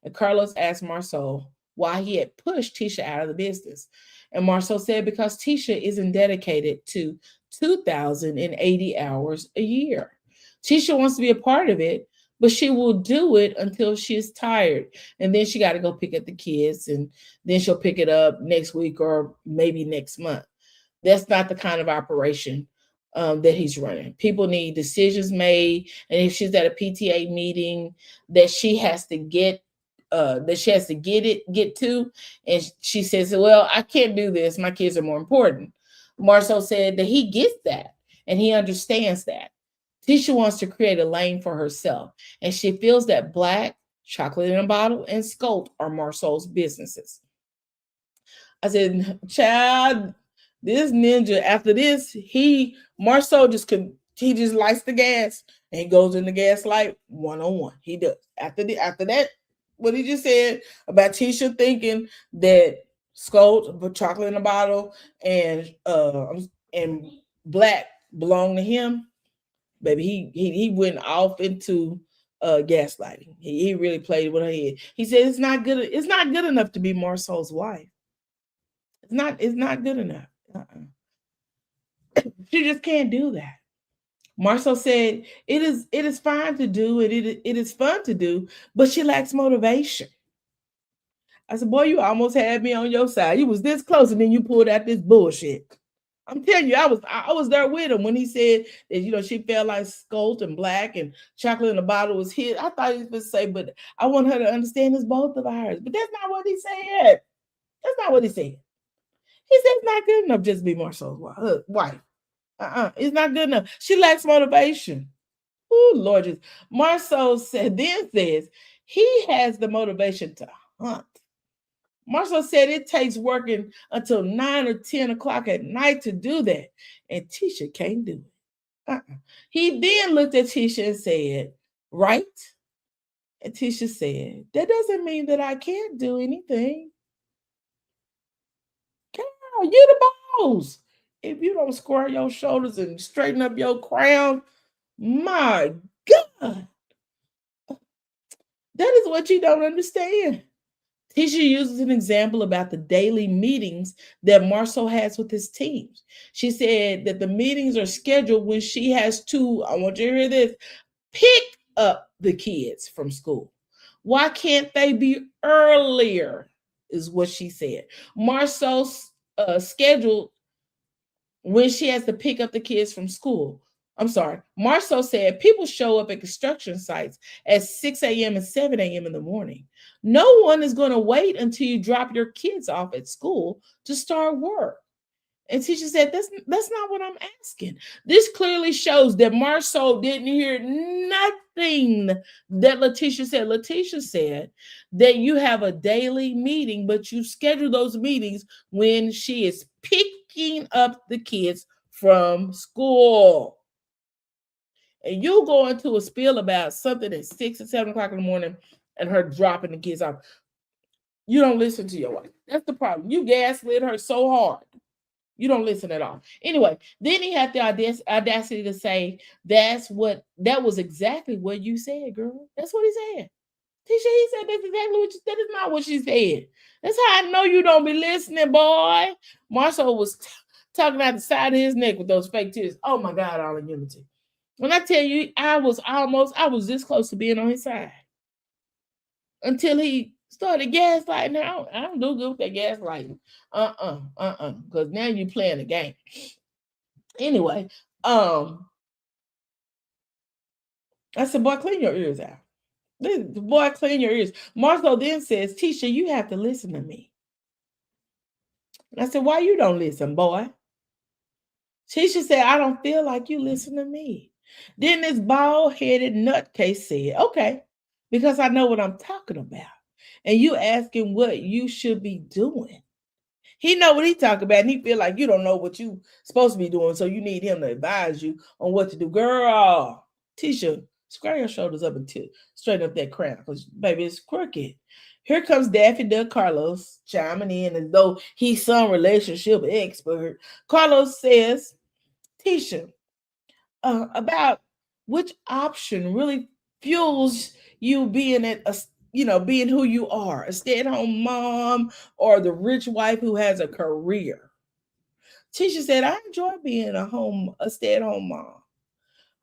And Carlos asked Marcel why he had pushed Tisha out of the business. And Marcel said because Tisha isn't dedicated to 2,080 hours a year. Tisha wants to be a part of it, but she will do it until she is tired. And then she got to go pick up the kids, and then she'll pick it up next week or maybe next month. That's not the kind of operation that he's running. People need decisions made. And if she's at a PTA meeting that she has to get to, and she says, well, I can't do this. My kids are more important. Marcel said that he gets that and he understands that. Tisha wants to create a lane for herself, and she feels that Black, Chocolate in a Bottle, and Sculpt are Marcel's businesses. I said, child, this ninja, after this, Marcel just lights the gas and he goes in the gas light one-on-one. He does. After that, what he just said about Tisha thinking that Sculpt, Chocolate in a Bottle, and Black belong to him, baby, he went off into gaslighting. He really played with her head. He said it's not good enough to be Marcel's wife. It's not good enough. She just can't do that. Marcel said it is fine to do it is fun to do, but she lacks motivation. I said, boy, you almost had me on your side. You was this close, and then you pulled out this bullshit. I'm telling you, I was there with him when he said that, she felt like Sculpt and Black and Chocolate in a Bottle was his. I thought he was going to say, but I want her to understand it's both of ours. But that's not what he said. That's not what he said. He said it's not good enough just to be Marcel's wife. It's not good enough. She lacks motivation. Oh, Lord. Marcel says he has the motivation to hunt. Marcel said it takes working until 9 or 10 o'clock at night to do that. And Tisha can't do it. He then looked at Tisha and said, right? And Tisha said, that doesn't mean that I can't do anything. Girl, you the boss. If you don't square your shoulders and straighten up your crown, my God. That is what you don't understand. Tisha uses an example about the daily meetings that Marcel has with his teams. She said that the meetings are scheduled when she has to, I want you to hear this, pick up the kids from school. Why can't they be earlier? Is what she said. Marcel's scheduled when she has to pick up the kids from school. I'm sorry. Marceau said people show up at construction sites at 6 a.m. and 7 a.m. in the morning. No one is going to wait until you drop your kids off at school to start work. And teacher said, that's not what I'm asking. This clearly shows that Marceau didn't hear nothing that Letitia said. Letitia said that you have a daily meeting, but you schedule those meetings when she is picking up the kids from school. And you go into a spiel about something at 6 or 7 o'clock in the morning and her dropping the kids off. You don't listen to your wife. That's the problem. You gaslit her so hard. You don't listen at all. Anyway, then he had the audacity to say, that was exactly what you said, girl. That's what he said. Tisha, he said that's exactly what that is not what she said. That's how I know you don't be listening, boy. Marshall was talking out the side of his neck with those fake tears. Oh my God, all in unity. When I tell you, I was this close to being on his side. Until he started gaslighting her. I don't do good with that gaslighting. Because now you're playing the game. Anyway, I said, boy, clean your ears out. Boy, clean your ears. Marco then says, Tisha, you have to listen to me. And I said, why you don't listen, boy? Tisha said, I don't feel like you listen to me. Then this bald-headed nutcase said, okay, because I know what I'm talking about. And you asking what you should be doing. He know what he talking about, and he feel like you don't know what you supposed to be doing, so you need him to advise you on what to do. Girl, Tisha, square your shoulders up and straighten up that crown, because baby, it's crooked. Here comes Daffy Duck Carlos chiming in as though he's some relationship expert. Carlos says, Tisha, about which option really fuels you being being who you are, a stay-at-home mom or the rich wife who has a career. Tisha said, I enjoy being a stay-at-home mom.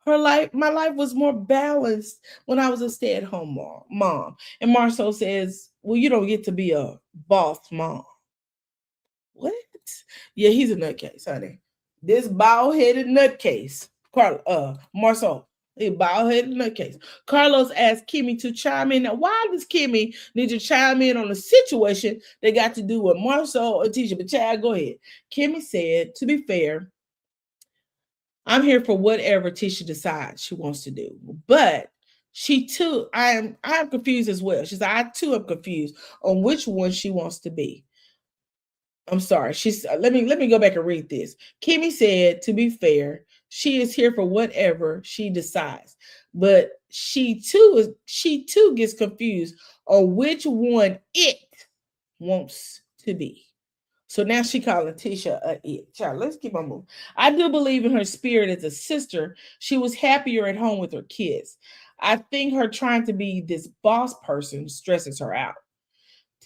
My life was more balanced when I was a stay-at-home mom. And Marceau says, well, you don't get to be a boss mom. What? Yeah, he's a nutcase, honey. This bald-headed nutcase, Marceau. A bald-headed nutcase. Carlos asked Kimmy to chime in. Now, why does Kimmy need to chime in on a situation that got to do with Marceau or Tisha? But child, go ahead. Kimmy said, to be fair, I'm here for whatever Tisha decides she wants to do. But she too, I'm confused as well. She said, I too am confused on which one she wants to be. I'm sorry. Let me go back and read this. Kimmy said, to be fair, she is here for whatever she decides. But she too gets confused on which one it wants to be. So now she calling Tisha a it. Child, let's keep on moving. I do believe in her spirit as a sister. She was happier at home with her kids. I think her trying to be this boss person stresses her out.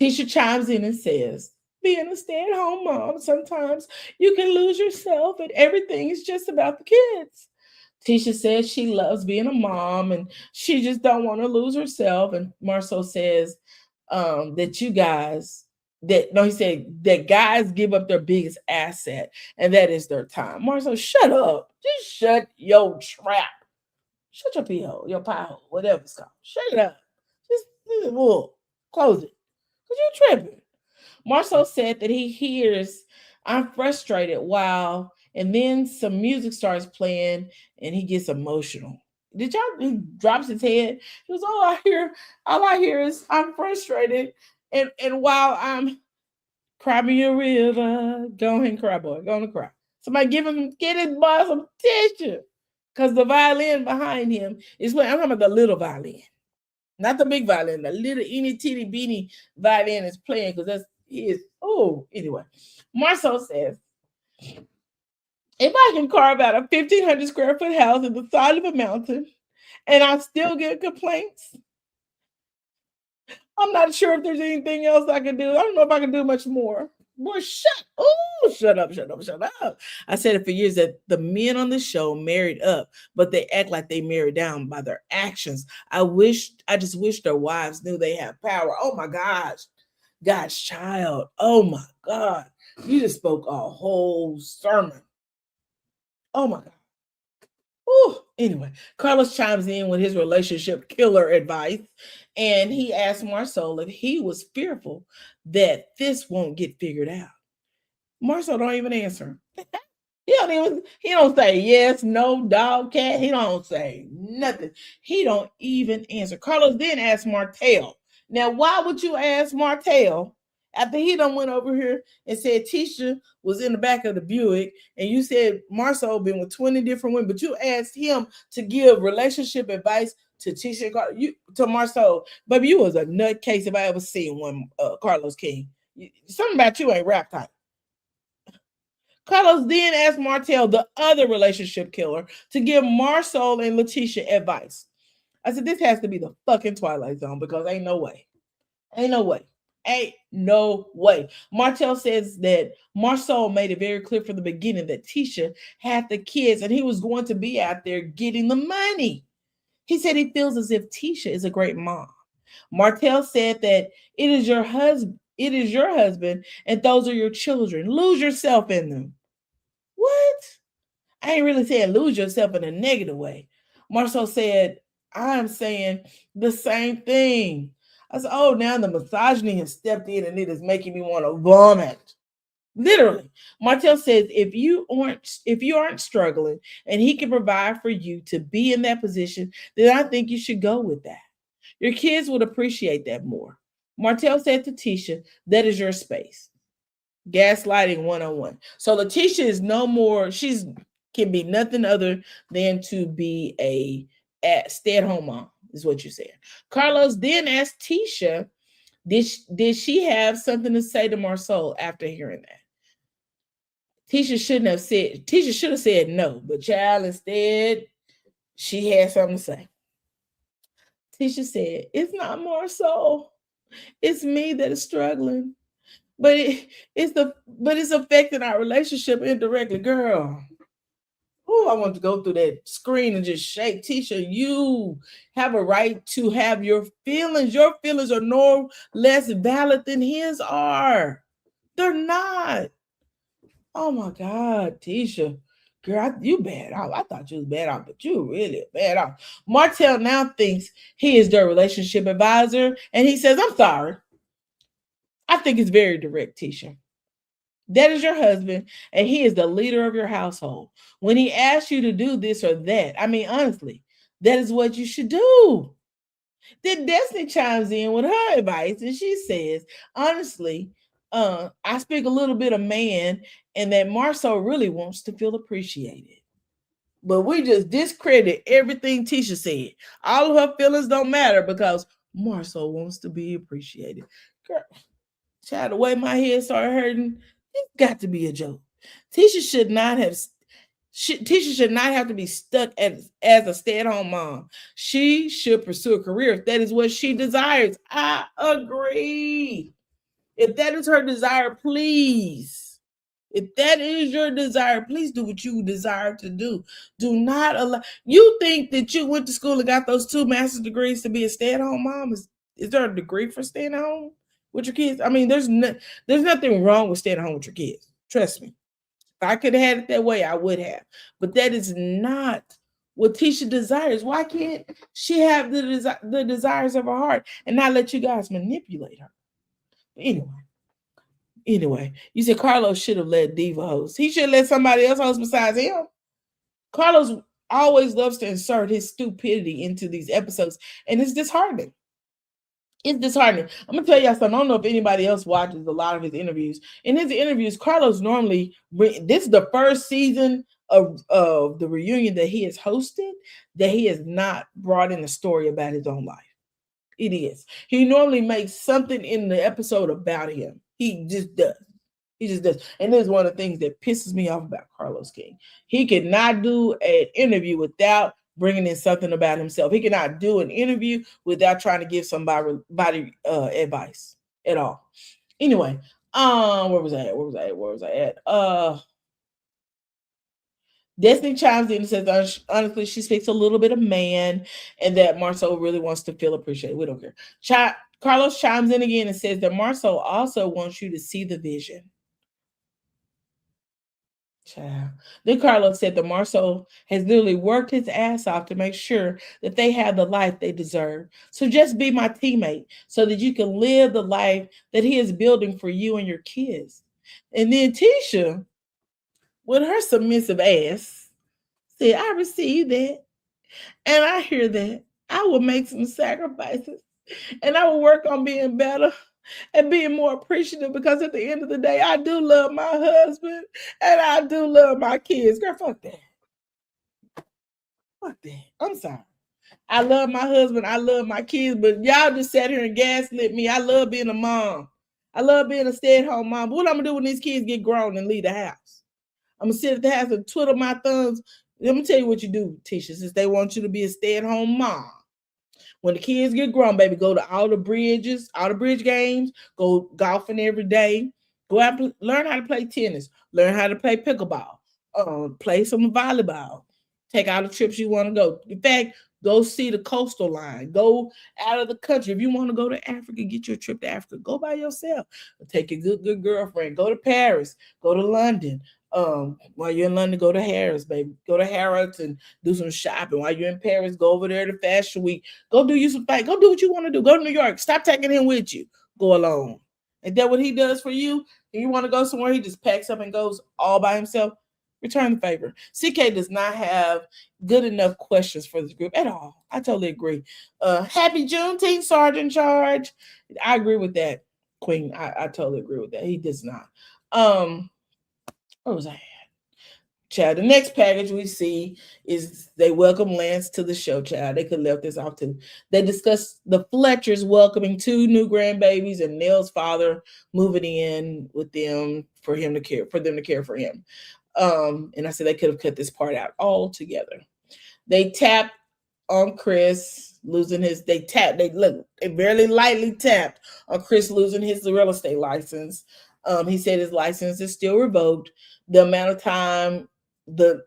Tisha chimes in and says, being a stay-at-home mom, sometimes you can lose yourself and everything is just about the kids. Tisha says she loves being a mom and she just don't want to lose herself. And Marceau says he said that guys give up their biggest asset, and that is their time. Marceau, shut up. Just shut your trap. Shut your pee hole, your pie hole, whatever it's called. Shut it up. Just close it. Because you're tripping. Marceau said that he hears, I'm frustrated and then some music starts playing and he gets emotional. He drops his head. He goes, all I hear is I'm frustrated. And while I'm cry me a river, go ahead and cry, boy. Go on and cry. Somebody get his boy some tissue. Because the violin behind him is playing. I'm talking about the little violin. Not the big violin, the little itty teeny beanie violin is playing because anyway. Marceau says, if I can carve out a 1,500 square foot house at the side of a mountain and I still get complaints, I'm not sure if there's anything else I can do. I don't know if I can do much more. Boy, shut up. I said it for years that the men on the show married up, but they act like they married down by their actions. I just wish their wives knew they have power. Oh my gosh. God's child. Oh my God. You just spoke a whole sermon. Oh my God. Ooh. Anyway, Carlos chimes in with his relationship killer advice, and he asked Marcel if he was fearful that this won't get figured out. Marcel don't even answer. He don't say yes, no, dog, cat. He don't say nothing. He don't even answer. Carlos then asked Martell. Now, why would you ask Martell after he done went over here and said Tisha was in the back of the Buick and you said Marcel been with 20 different women, but you asked him to give relationship advice to Tisha, to Marcel. Baby, you was a nutcase if I ever seen one, Carlos King. Something about you ain't rap type. Carlos then asked Martell, the other relationship killer, to give Marcel and Letitia advice. I said, this has to be the fucking Twilight Zone because ain't no way. Ain't no way. Ain't no way. Martell says that Marcel made it very clear from the beginning that Tisha had the kids and he was going to be out there getting the money. He said he feels as if Tisha is a great mom. Martell said that it is your husband, and those are your children. Lose yourself in them. What? I ain't really saying lose yourself in a negative way. Marcel said, I'm saying the same thing. I said, oh, now the misogyny has stepped in and it is making me want to vomit. Literally. Martell says, if you aren't struggling and he can provide for you to be in that position, then I think you should go with that. Your kids would appreciate that more. Martell said to Tisha, that is your space. Gaslighting 101. So Letitia is no more, can be nothing other than to be a stay-at-home mom, is what you said. Carlos then asked Tisha, did she have something to say to Marcel after hearing that? Tisha should have said no, but child, instead, she had something to say. Tisha said, it's not Marcel. It's me that is struggling. But it's affecting our relationship indirectly, girl. Oh, I want to go through that screen and just shake. Tisha, you have a right to have your feelings. Your feelings are no less valid than his are. They're not. Oh my God, Tisha. Girl, you bad off. I thought you was bad off, but you really bad off. Martell now thinks he is their relationship advisor, and he says, I'm sorry. I think it's very direct, Tisha. That is your husband, and he is the leader of your household. When he asks you to do this or that, I mean, honestly, that is what you should do. Then Destiny chimes in with her advice, and she says, honestly, I speak a little bit of man, and that Marcel really wants to feel appreciated. But we just discredit everything Tisha said. All of her feelings don't matter because Marcel wants to be appreciated. Girl, child, the way my head started hurting, it's got to be a joke. Tisha should not have to be stuck as a stay-at-home mom. She should pursue a career if that is what she desires. I agree. If that is her desire, please. If that is your desire, please do what you desire to do. Do not allow. You think that you went to school and got those 2 master's degrees to be a stay-at-home mom? Is there a degree for staying at home with your kids? I mean, there's nothing wrong with staying at home with your kids. Trust me. If I could have had it that way, I would have. But that is not what Tisha desires. Why can't she have the desires of her heart and not let you guys manipulate her? Anyway, you said Carlos should have let Diva host. He should let somebody else host besides him. Carlos always loves to insert his stupidity into these episodes, and it's disheartening. It's disheartening. I'm going to tell y'all something. I don't know if anybody else watches a lot of his interviews. In his interviews, Carlos normally, this is the first season of the reunion that he has hosted that he has not brought in a story about his own life. It is. He normally makes something in the episode about him. He just does. He just does. And this is one of the things that pisses me off about Carlos King. He cannot do an interview without bringing in something about himself. He cannot do an interview without trying to give somebody advice at all. Anyway, where was I at? Destiny chimes in and says, honestly, she speaks a little bit of man and that Marcel really wants to feel appreciated. We don't care. Carlos chimes in again and says that Marcel also wants you to see the vision. Child. Then Carlos said that Marcel has literally worked his ass off to make sure that they have the life they deserve. So just be my teammate so that you can live the life that he is building for you and your kids. And then Tisha, with her submissive ass, said, I receive that. And I hear that. I will make some sacrifices. And I will work on being better and being more appreciative, because at the end of the day, I do love my husband and I do love my kids. Girl, fuck that. Fuck that. I'm sorry. I love my husband. I love my kids, but y'all just sat here and gaslit me. I love being a mom. I love being a stay-at-home mom. But what I'm going to do when these kids get grown and leave the house? I'm going to sit at the house and twiddle my thumbs. Let me tell you what you do, Tisha, since they want you to be a stay-at-home mom. When the kids get grown, baby, go to all the bridge games, go golfing every day, go out, learn how to play tennis, learn how to play pickleball, play some volleyball, take all the trips you want to go. In fact, go see the coastal line, go out of the country. If you want to go to Africa, get you a trip to Africa, go by yourself. Take your good girlfriend, go to Paris, go to London. While you're in London, go to Harrods, baby. Go to Harrods and do some shopping. While you're in Paris, go over there to Fashion Week. Go do you some things. Go do what you want to do. Go to New York. Stop taking him with you. Go alone. Ain't that what he does for you? If you want to go somewhere, he just packs up and goes all by himself. Return the favor. CK does not have good enough questions for this group at all. I totally agree. Happy Juneteenth, Sergeant Charge. I agree with that, Queen. I totally agree with that. He does not. Where was I at? Child, the next package we see is they welcome Lance to the show, child. They could have left this off too. They discuss the Fletchers welcoming 2 new grandbabies and Nell's father moving in with them for them to care for him. And I said they could have cut this part out altogether. They tapped on Chris losing his, they barely lightly tapped on Chris losing his real estate license. He said his license is still revoked. The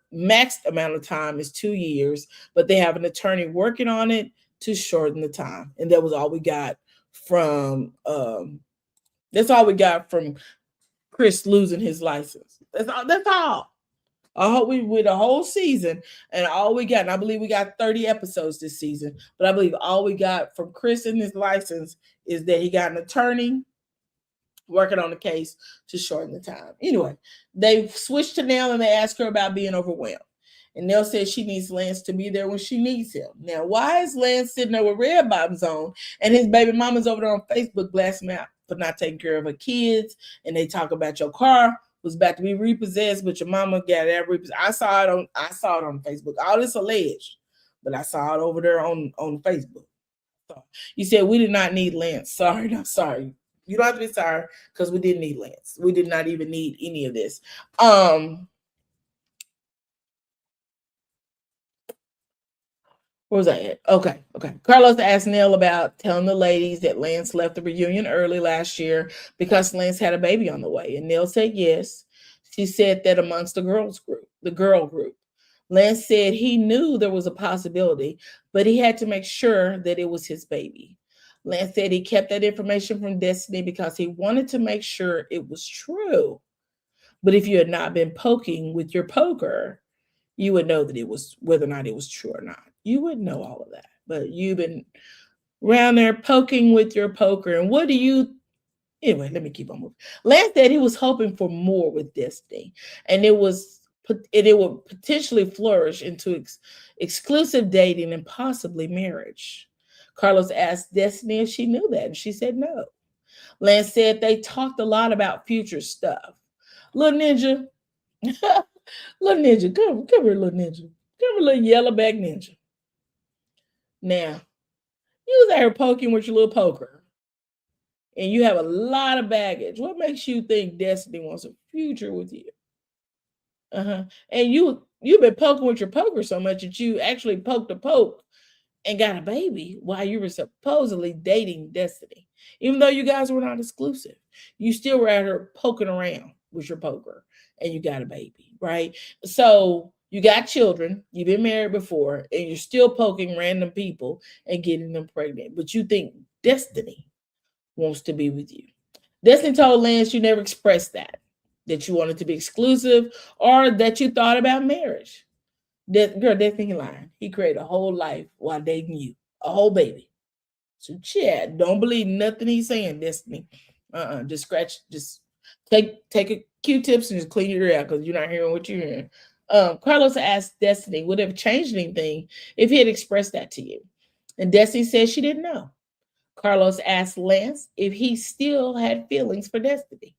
max amount of time is 2 years, but they have an attorney working on it to shorten the time. And that was all we got from Chris losing his license. That's all. I hope we with a whole season, and all we got, and I believe we got 30 episodes this season, but I believe all we got from Chris and his license is that he got an attorney working on the case to shorten the time. Anyway, they switched to Nell and they asked her about being overwhelmed. And Nell said she needs Lance to be there when she needs him. Now, why is Lance sitting there with red bottoms on and his baby mama's over there on Facebook blasting out for not taking care of her kids? And they talk about your car was about to be repossessed, but your mama got that repossessed. I saw it on Facebook. All this alleged, but I saw it over there on Facebook. So you said we did not need Lance. Sorry, not sorry. You don't have to be sorry, because we didn't need Lance. We did not even need any of this. Where was I at? Okay. Carlos asked Nell about telling the ladies that Lance left the reunion early last year because Lance had a baby on the way. And Nell said yes. She said that amongst the girl group. Lance said he knew there was a possibility, but he had to make sure that it was his baby. Lance said he kept that information from Destiny because he wanted to make sure it was true. But if you had not been poking with your poker, you would know that it was, whether or not it was true or not. You wouldn't know all of that. But you've been around there poking with your poker. And what do you... Anyway, let me keep on moving. Lance said he was hoping for more with Destiny. And it would potentially flourish into exclusive dating and possibly marriage. Carlos asked Destiny if she knew that, and she said no. Lance said they talked a lot about future stuff. Little ninja, come here, little ninja. Come here, little yellowback ninja. Now, you was out here poking with your little poker, and you have a lot of baggage. What makes you think Destiny wants a future with you? And you you've been poking with your poker so much that you actually poked a poke and got a baby while you were supposedly dating Destiny. Even though you guys were not exclusive, you still were out here poking around with your poker and you got a baby, right? So you got children, you've been married before, and you're still poking random people and getting them pregnant. But you think Destiny wants to be with you. Destiny told Lance you never expressed that you wanted to be exclusive or that you thought about marriage. Girl, Destiny lying. He created a whole life while dating you, a whole baby. So, Chad, don't believe nothing he's saying, Destiny. Just take a Q-tips and just clean your ear out because you're not hearing what you're hearing. Carlos asked Destiny, would it have changed anything if he had expressed that to you? And Destiny said she didn't know. Carlos asked Lance if he still had feelings for Destiny.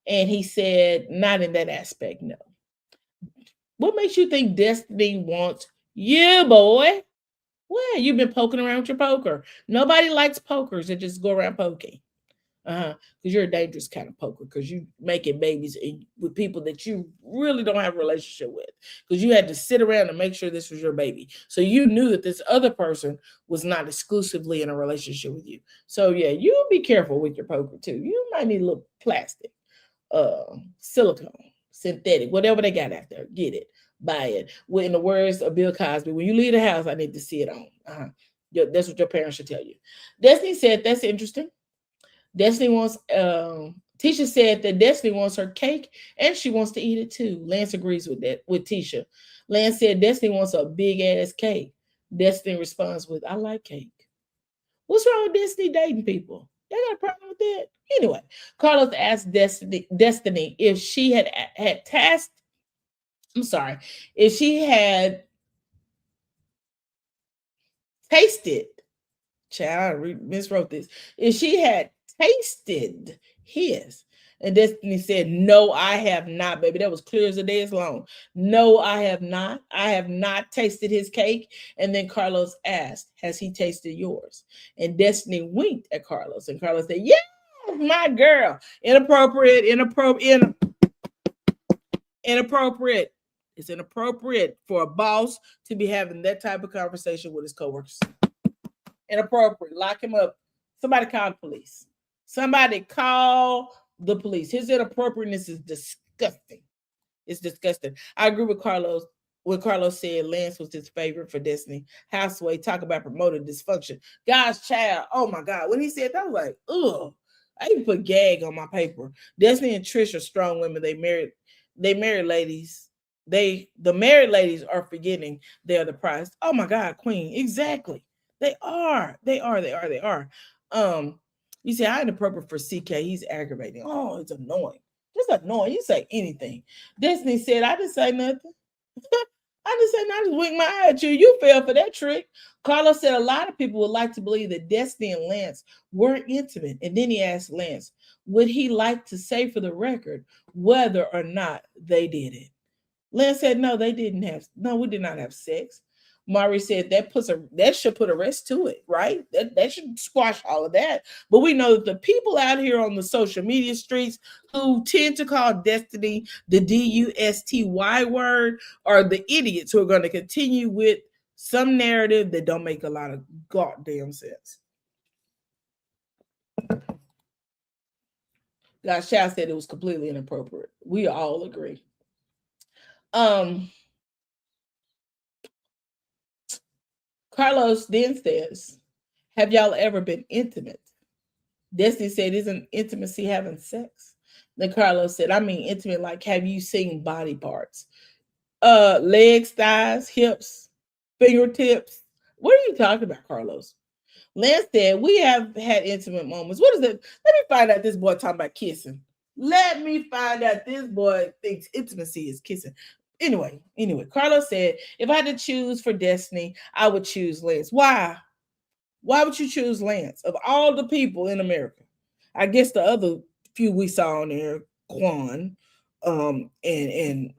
And he said, not in that aspect, no. What makes you think Destiny wants you, boy? Well, you've been poking around with your poker. Nobody likes pokers that just go around poking. Because you're a dangerous kind of poker because you making babies with people that you really don't have a relationship with. Because you had to sit around and make sure this was your baby. So you knew that this other person was not exclusively in a relationship with you. So yeah, you be careful with your poker too. You might need a little plastic, silicone, synthetic, whatever they got out there. Get it, buy it. Well, in the words of Bill Cosby, when you leave the house, I need to see it on. That's what your parents should tell you. Destiny said, that's interesting. Destiny wants, Tisha said that Destiny wants her cake and she wants to eat it too. Lance agrees with that, with Tisha. Lance said Destiny wants a big ass cake. Destiny responds with, I like cake. What's wrong with Destiny dating people? They got a problem with that? Anyway, Carlos asked Destiny if she had if she had tasted, child, I miswrote this, if she had tasted his. And Destiny said, no, I have not, baby. That was clear as a day is long. No, I have not. I have not tasted his cake. And then Carlos asked, has he tasted yours? And Destiny winked at Carlos. And Carlos said, yeah, my girl. Inappropriate. It's inappropriate for a boss to be having that type of conversation with his coworkers. Inappropriate. Lock him up. Somebody call the police. Somebody call the police. His inappropriateness is disgusting. It's disgusting. I agree with Carlos. When Carlos said Lance was his favorite for Destiny. Houseway, talk about promoted dysfunction. God's child. Oh my God. When he said that, I was like, ugh. I even put gag on my paper. Destiny and Trish are strong women. They married ladies. The married ladies are forgetting they're the prize. Oh my God, Queen. Exactly. They are. You say I ain't appropriate for CK. He's aggravating. Oh, it's annoying. Just annoying. You say anything. Destiny said, I didn't say nothing. I just said, I just winked my eye at you. You fell for that trick. Carlos said a lot of people would like to believe that Destiny and Lance weren't intimate. And then he asked Lance, would he like to say for the record whether or not they did it? Lance said, no, we did not have sex. Mari said that should put a rest to it, right? That should squash all of that. But we know that the people out here on the social media streets who tend to call Destiny the DUSTY word are the idiots who are going to continue with some narrative that don't make a lot of goddamn sense. Gosh, Child said it was completely inappropriate. We all agree. Carlos then says, have y'all ever been intimate? Destiny said, isn't intimacy having sex? Then Carlos said, I mean intimate, like have you seen body parts? Legs, thighs, hips, fingertips. What are you talking about, Carlos? Lance said, we have had intimate moments. What is it? Let me find out this boy talking about kissing. Let me find out this boy thinks intimacy is kissing. Anyway, Carlos said, if I had to choose for Destiny, I would choose Lance. Why? Why would you choose Lance? Of all the people in America, I guess the other few we saw on there, Quan, and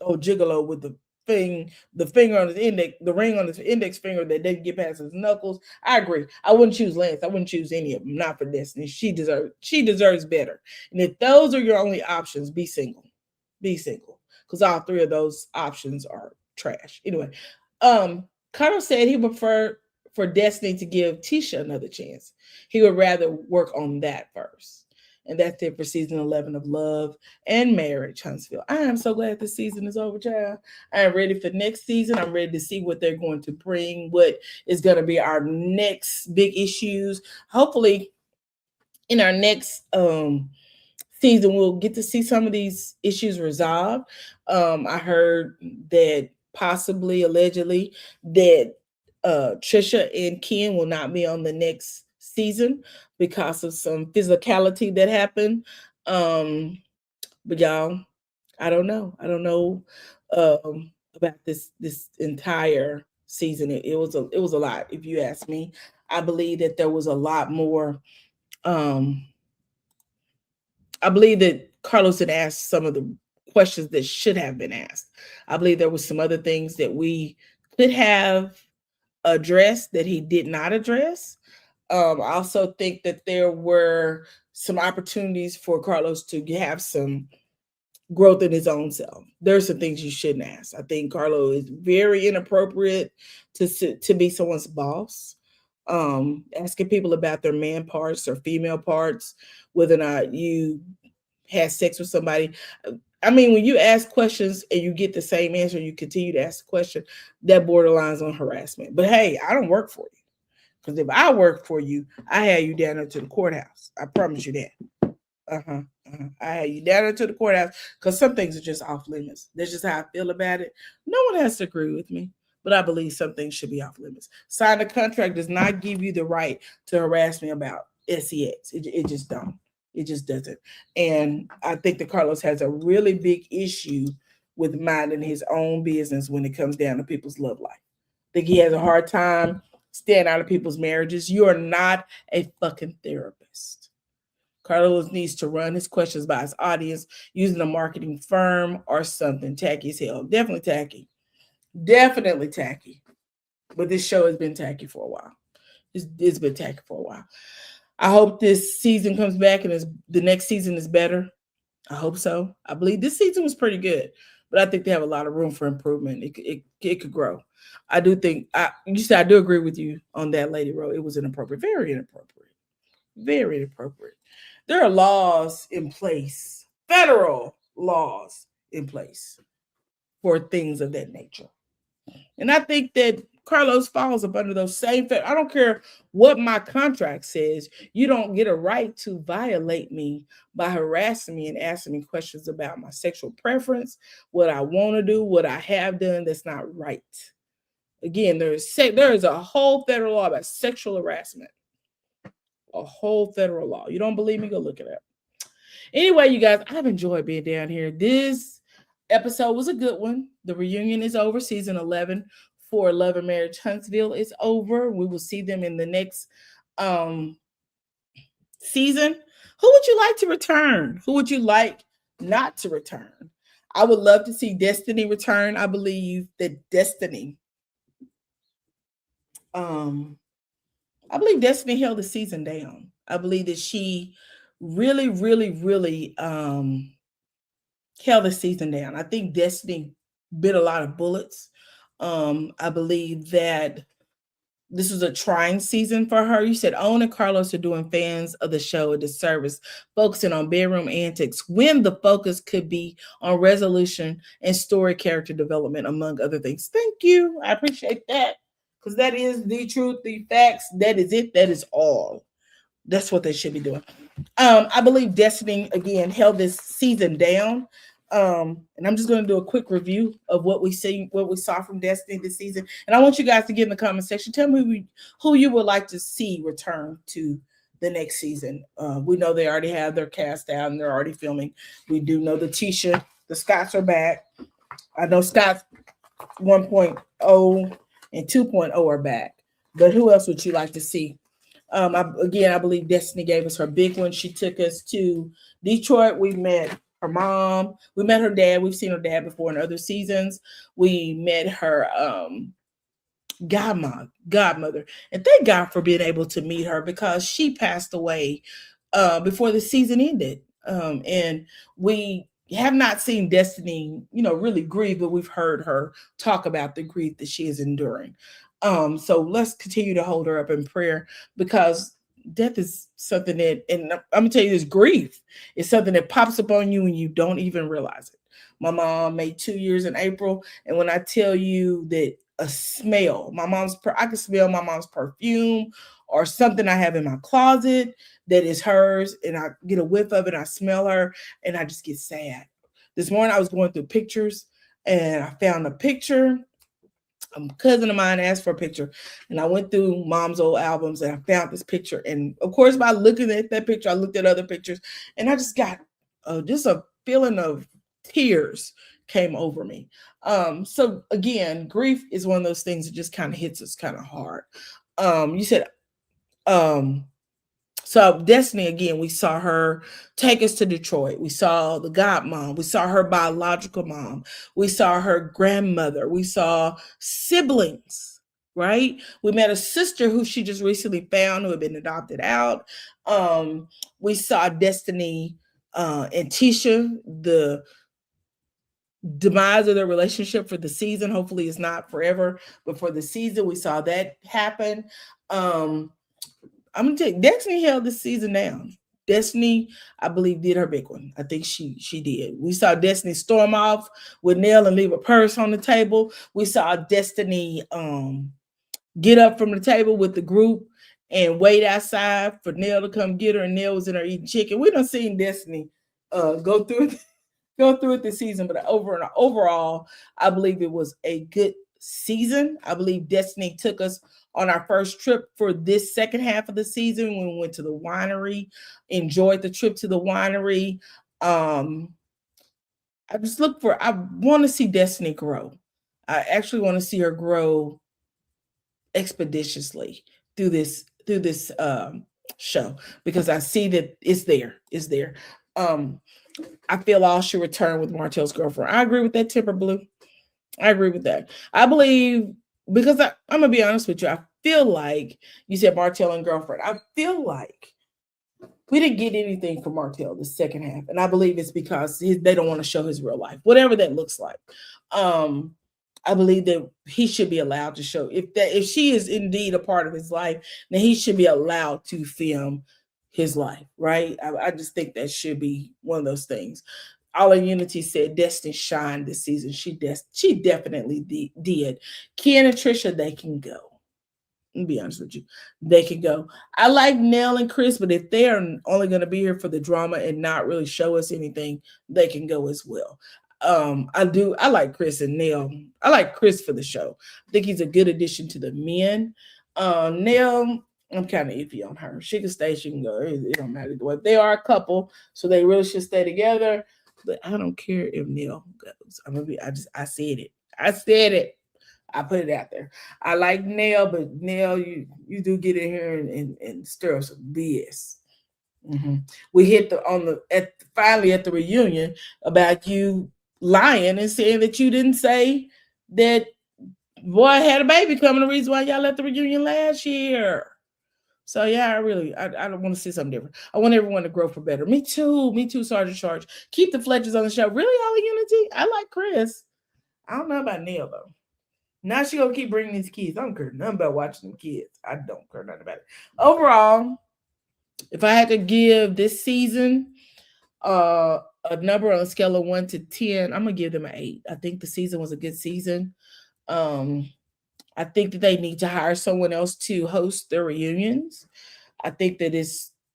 Gigolo with the finger on his index, the ring on his index finger that didn't get past his knuckles. I agree. I wouldn't choose Lance. I wouldn't choose any of them. Not for Destiny. She deserves better. And if those are your only options, be single. Be single. because all three of those options are trash. Anyway, Carlos said he would prefer for Destiny to give Tisha another chance. He would rather work on that first. And that's it for season 11 of Love and Marriage, Huntsville. I am so glad this season is over, child. I am ready for next season. I'm ready to see what they're going to bring, what is going to be our next big issues. Hopefully, in our next season, we'll get to see some of these issues resolved. I heard that possibly, allegedly, that Trisha and Ken will not be on the next season because of some physicality that happened. But y'all, I don't know. I don't know about this entire season. It was a lot, if you ask me. I believe that there was a lot more. I believe that Carlos had asked some of the questions that should have been asked. I believe there was some other things that we could have addressed that he did not address. I also think that there were some opportunities for Carlos to have some growth in his own self. There's some things you shouldn't ask. I think Carlo is very inappropriate to be someone's boss. Asking people about their man parts or female parts, whether or not you had sex with somebody. I mean, when you ask questions and you get the same answer, you continue to ask the question, that borderlines on harassment. But hey, I don't work for you. Because if I work for you, I had you down there to the courthouse. I promise you that. I had you down there to the courthouse because some things are just off limits. That's just how I feel about it. No one has to agree with me, but I believe some things should be off limits. Sign a contract does not give you the right to harass me about sex. It just don't. It just doesn't. And I think that Carlos has a really big issue with minding his own business when it comes down to people's love life. I think he has a hard time staying out of people's marriages. You are not a fucking therapist. Carlos needs to run his questions by his audience using a marketing firm or something tacky as hell. Definitely tacky. Definitely tacky. But this show has been tacky for a while. It's been tacky for a while. I hope this season comes back and the next season is better. I hope so. I believe this season was pretty good, but I think they have a lot of room for improvement. It could grow. I do think, you said I do agree with you on that, LadyRo. It was inappropriate, very inappropriate, very inappropriate. There are laws in place, federal laws in place for things of that nature. And I think that Carlos falls up under those same. I don't care what my contract says. You don't get a right to violate me by harassing me and asking me questions about my sexual preference, what I want to do, what I have done that's not right. Again, there is a whole federal law about sexual harassment. A whole federal law. You don't believe me? Go look it up. Anyway, you guys, I've enjoyed being down here. This episode was a good one. The reunion is over. Season 11 for Love and Marriage Huntsville is over. We will see them in the next season. Who would you like to return? Who would you like not to return? I would love to see Destiny return. I believe that Destiny held the season down. I believe that she really, really, really held the season down. I think Destiny bit a lot of bullets. I believe that this was a trying season for her. You said Owen and Carlos are doing fans of the show a disservice, focusing on bedroom antics when the focus could be on resolution and story character development, among other things. Thank you. I appreciate that. Because that is the truth, the facts. That is it. That is all. That's what they should be doing. I believe Destiny, again, held this season down. And I'm just going to do a quick review of what we saw from Destiny this season. And I want you guys to get in the comment section. Tell me who you would like to see return to the next season. We know they already have their cast out and they're already filming. We do know the Scotts are back. I know Scotts 1.0 and 2.0 are back. But who else would you like to see? I believe Destiny gave us her big one. She took us to Detroit. We met her mom. We met her dad. We've seen her dad before in other seasons. We met her godmother. And thank God for being able to meet her because she passed away before the season ended. And we have not seen Destiny, really grieve, but we've heard her talk about the grief that she is enduring. So let's continue to hold her up in prayer, because death is something that, and I'm gonna tell you this, grief is something that pops up on you and you don't even realize it. My mom made 2 years in April, and when I tell you that a smell, I can smell my mom's perfume or something I have in my closet that is hers, and I get a whiff of it, I smell her, and I just get sad. This morning I was going through pictures and I found a picture. A cousin of mine asked for a picture, and I went through mom's old albums and I found this picture. And of course, by looking at that picture, I looked at other pictures, and I just got just a feeling of tears came over me. So again, grief is one of those things that just kind of hits us kind of hard. You said, so Destiny, again, we saw her take us to Detroit. We saw the godmom. We saw her biological mom. We saw her grandmother. We saw siblings, right? We met a sister who she just recently found, who had been adopted out. We saw Destiny and Tisha, the demise of their relationship for the season. Hopefully it's not forever, but for the season, we saw that happen. I'm gonna tell you, Destiny held this season down. Destiny, I believe, did her big one. I think she did. We saw Destiny storm off with Nell and leave a purse on the table. We saw Destiny get up from the table with the group and wait outside for Nell to come get her, and Nell was in there eating chicken. We done seen Destiny go through it this season, but overall, I believe it was a good season. I believe Destiny took us on our first trip for this second half of the season when we went to the winery, enjoyed the trip to the winery. I want to see Destiny grow. I actually want to see her grow expeditiously through this show, because I see that it's there. I feel all should return with Martell's girlfriend. I agree with that, Timber Blue. I agree with that. I believe, because I'm gonna be honest with you, I feel like you said Martell and girlfriend. I feel like we didn't get anything from Martell the second half, and I believe it's because they don't want to show his real life, whatever that looks like. I believe that he should be allowed to show, if she is indeed a part of his life, then he should be allowed to film his life, right? I just think that should be one of those things. All in Unity said Destiny shined this season. She definitely did. Ken and Trisha, they can go. Let me be honest with you. They can go. I like Nell and Chris, but if they're only going to be here for the drama and not really show us anything, they can go as well. I like Chris and Nell. I like Chris for the show. I think he's a good addition to the men. Nell, I'm kind of iffy on her. She can stay, she can go. It don't matter the way. They are a couple, so they really should stay together. But I don't care if Nell goes. I said it. I said it. I put it out there. I like Nell, but Nell, you do get in here and stir up some BS. Mm-hmm. We hit finally at the reunion about you lying and saying that you didn't say that boy had a baby coming. The reason why y'all at the reunion last year. So yeah, I don't want to see something different. I want everyone to grow for better. Me too, Sergeant Charge. Keep the Fletchers on the show. Really, all in Unity? I like Chris. I don't know about Neil though. Now she gonna keep bringing these kids. I don't care nothing about watching them kids. I don't care nothing about it. Overall, if I had to give this season a number on a scale of 1 to 10, I'm gonna give them an 8. I think the season was a good season. I think that they need to hire someone else to host their reunions. I think that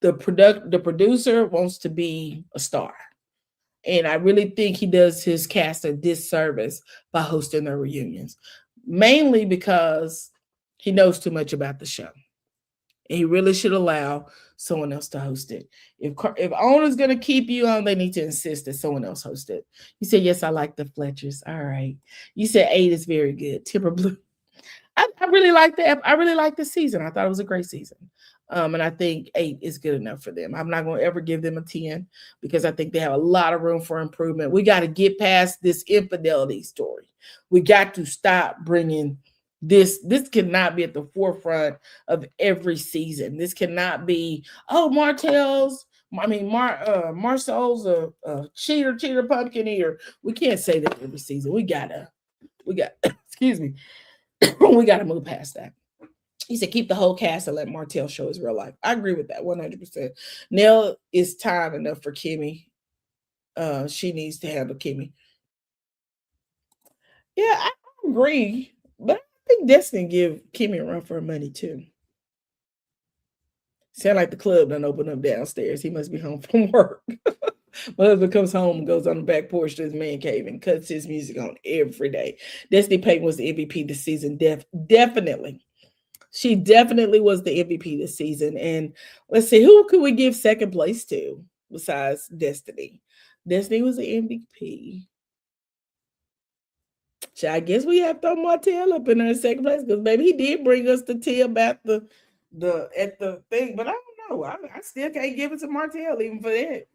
the producer wants to be a star. And I really think he does his cast a disservice by hosting their reunions, mainly because he knows too much about the show. And he really should allow someone else to host it. If owner's going to keep you on, they need to insist that someone else host it. You said, yes, I like the Fletchers. All right. You said 8 is very good. Timber Blue. I really like the season. I thought it was a great season. And I think 8 is good enough for them. I'm not going to ever give them a 10 because I think they have a lot of room for improvement. We got to get past this infidelity story. We got to stop bringing this. This cannot be at the forefront of every season. This cannot be, oh, Martell's I mean, Marcel's a cheater pumpkin eater. We can't say that every season. We got excuse me, we gotta move past that. He said, keep the whole cast and let Martell show his real life. I agree with that 100%. Nell, is time enough for Kimmy. She needs to handle Kimmy. Yeah, I agree. But I think Destiny give Kimmy a run for her money too. Sound like the club done open up downstairs. He must be home from work. My husband comes home and goes on the back porch to his man cave and cuts his music on every day. Destiny Payton was the MVP this season. Definitely. She definitely was the MVP this season. And let's see, who could we give second place to besides Destiny? Destiny was the MVP. So I guess we have to throw Martell up in her second place because maybe he did bring us the tea about the at the thing, but I don't know. I still can't give it to Martell even for that.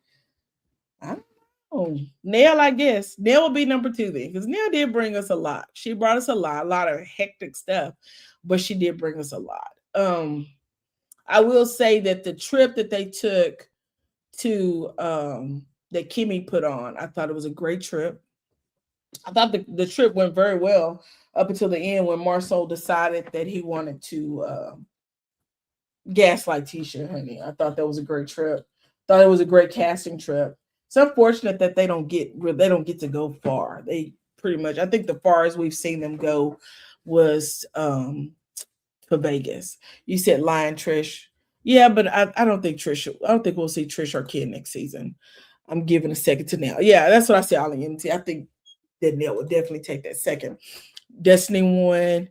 I don't know. Nell, I guess. Nell will be number 2 then because Nell did bring us a lot. She brought us a lot of hectic stuff, but she did bring us a lot. I will say that the trip that they took to that Kimmy put on, I thought it was a great trip. I thought the trip went very well up until the end when Marcel decided that he wanted to gaslight Tisha, honey. I thought that was a great trip. Thought it was a great casting trip. It's unfortunate that they don't get to go far. They pretty much, I think the farthest we've seen them go was for Vegas. You said Lion Trish. Yeah, but I don't think we'll see Trish or Ken next season. I'm giving a second to Nell. Yeah, that's what I said all in unity. I think that Nell would definitely take that second. Destiny won.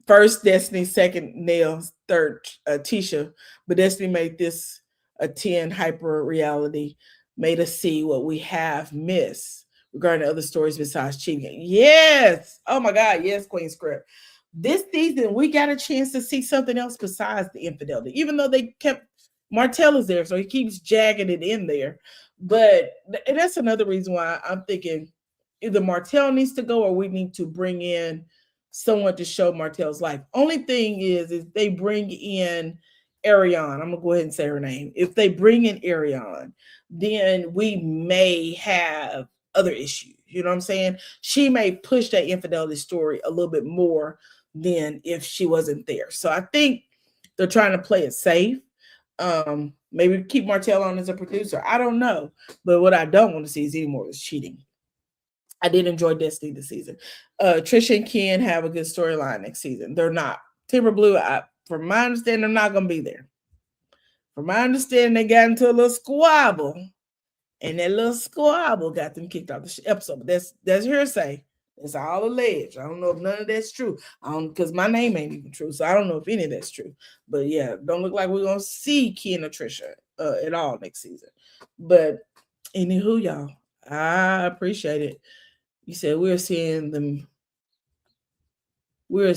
First Destiny, second Nell, third Tisha. But Destiny made this a 10 hyper reality, made us see what we have missed regarding other stories besides cheating. Yes. Oh my God. Yes, Queen Script. This season, we got a chance to see something else besides the infidelity, even though they kept Martell is there, so he keeps jagging it in there. But and that's another reason why I'm thinking either Martell needs to go or we need to bring in someone to show Martell's life. Only thing is they bring in Ariane. I'm gonna go ahead and say her name. If they bring in Ariane, then we may have other issues. You know what I'm saying? She may push that infidelity story a little bit more than if she wasn't there. So I think they're trying to play it safe. Maybe keep Martell on as a producer. I don't know. But what I don't want to see is any more is cheating. I did enjoy Destiny this season. Trisha and Ken have a good storyline next season. They're not. Timber Blue, from my understanding, they're not going to be there. From my understanding, they got into a little squabble. And that little squabble got them kicked off the episode. But that's hearsay. It's all alleged. I don't know if none of that's true. Because my name ain't even true. So I don't know if any of that's true. But yeah, don't look like we're going to see Ken or Trisha at all next season. But anywho, y'all, I appreciate it. You said we're seeing them really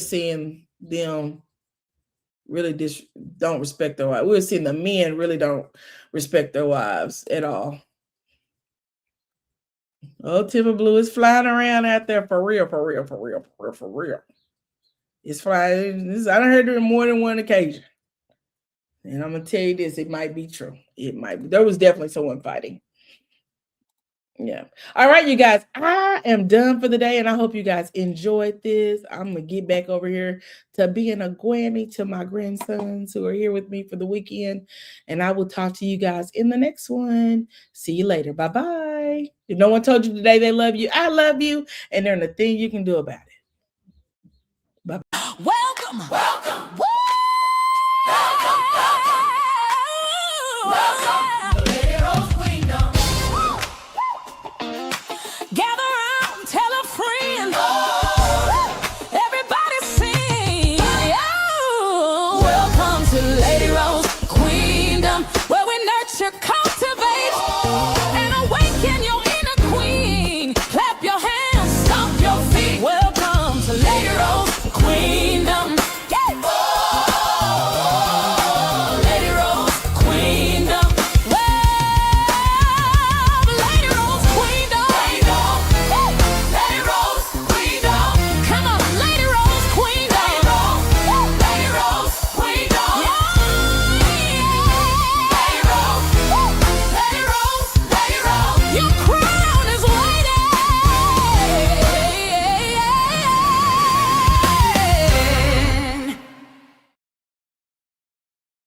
don't respect their wives. We're seeing the men really don't respect their wives at all. Oh, Timber Blue is flying around out there for real. It's flying. I done heard it on more than one occasion. And I'm going to tell you this, it might be true. It might be. There was definitely someone fighting. Yeah. All right, you guys, I am done for the day, and I hope you guys enjoyed this. I'm going to get back over here to being a Grammy to my grandsons who are here with me for the weekend, and I will talk to you guys in the next one. See you later. Bye-bye. If no one told you today they love you, I love you, and there's nothing you can do about it. Bye-bye. Welcome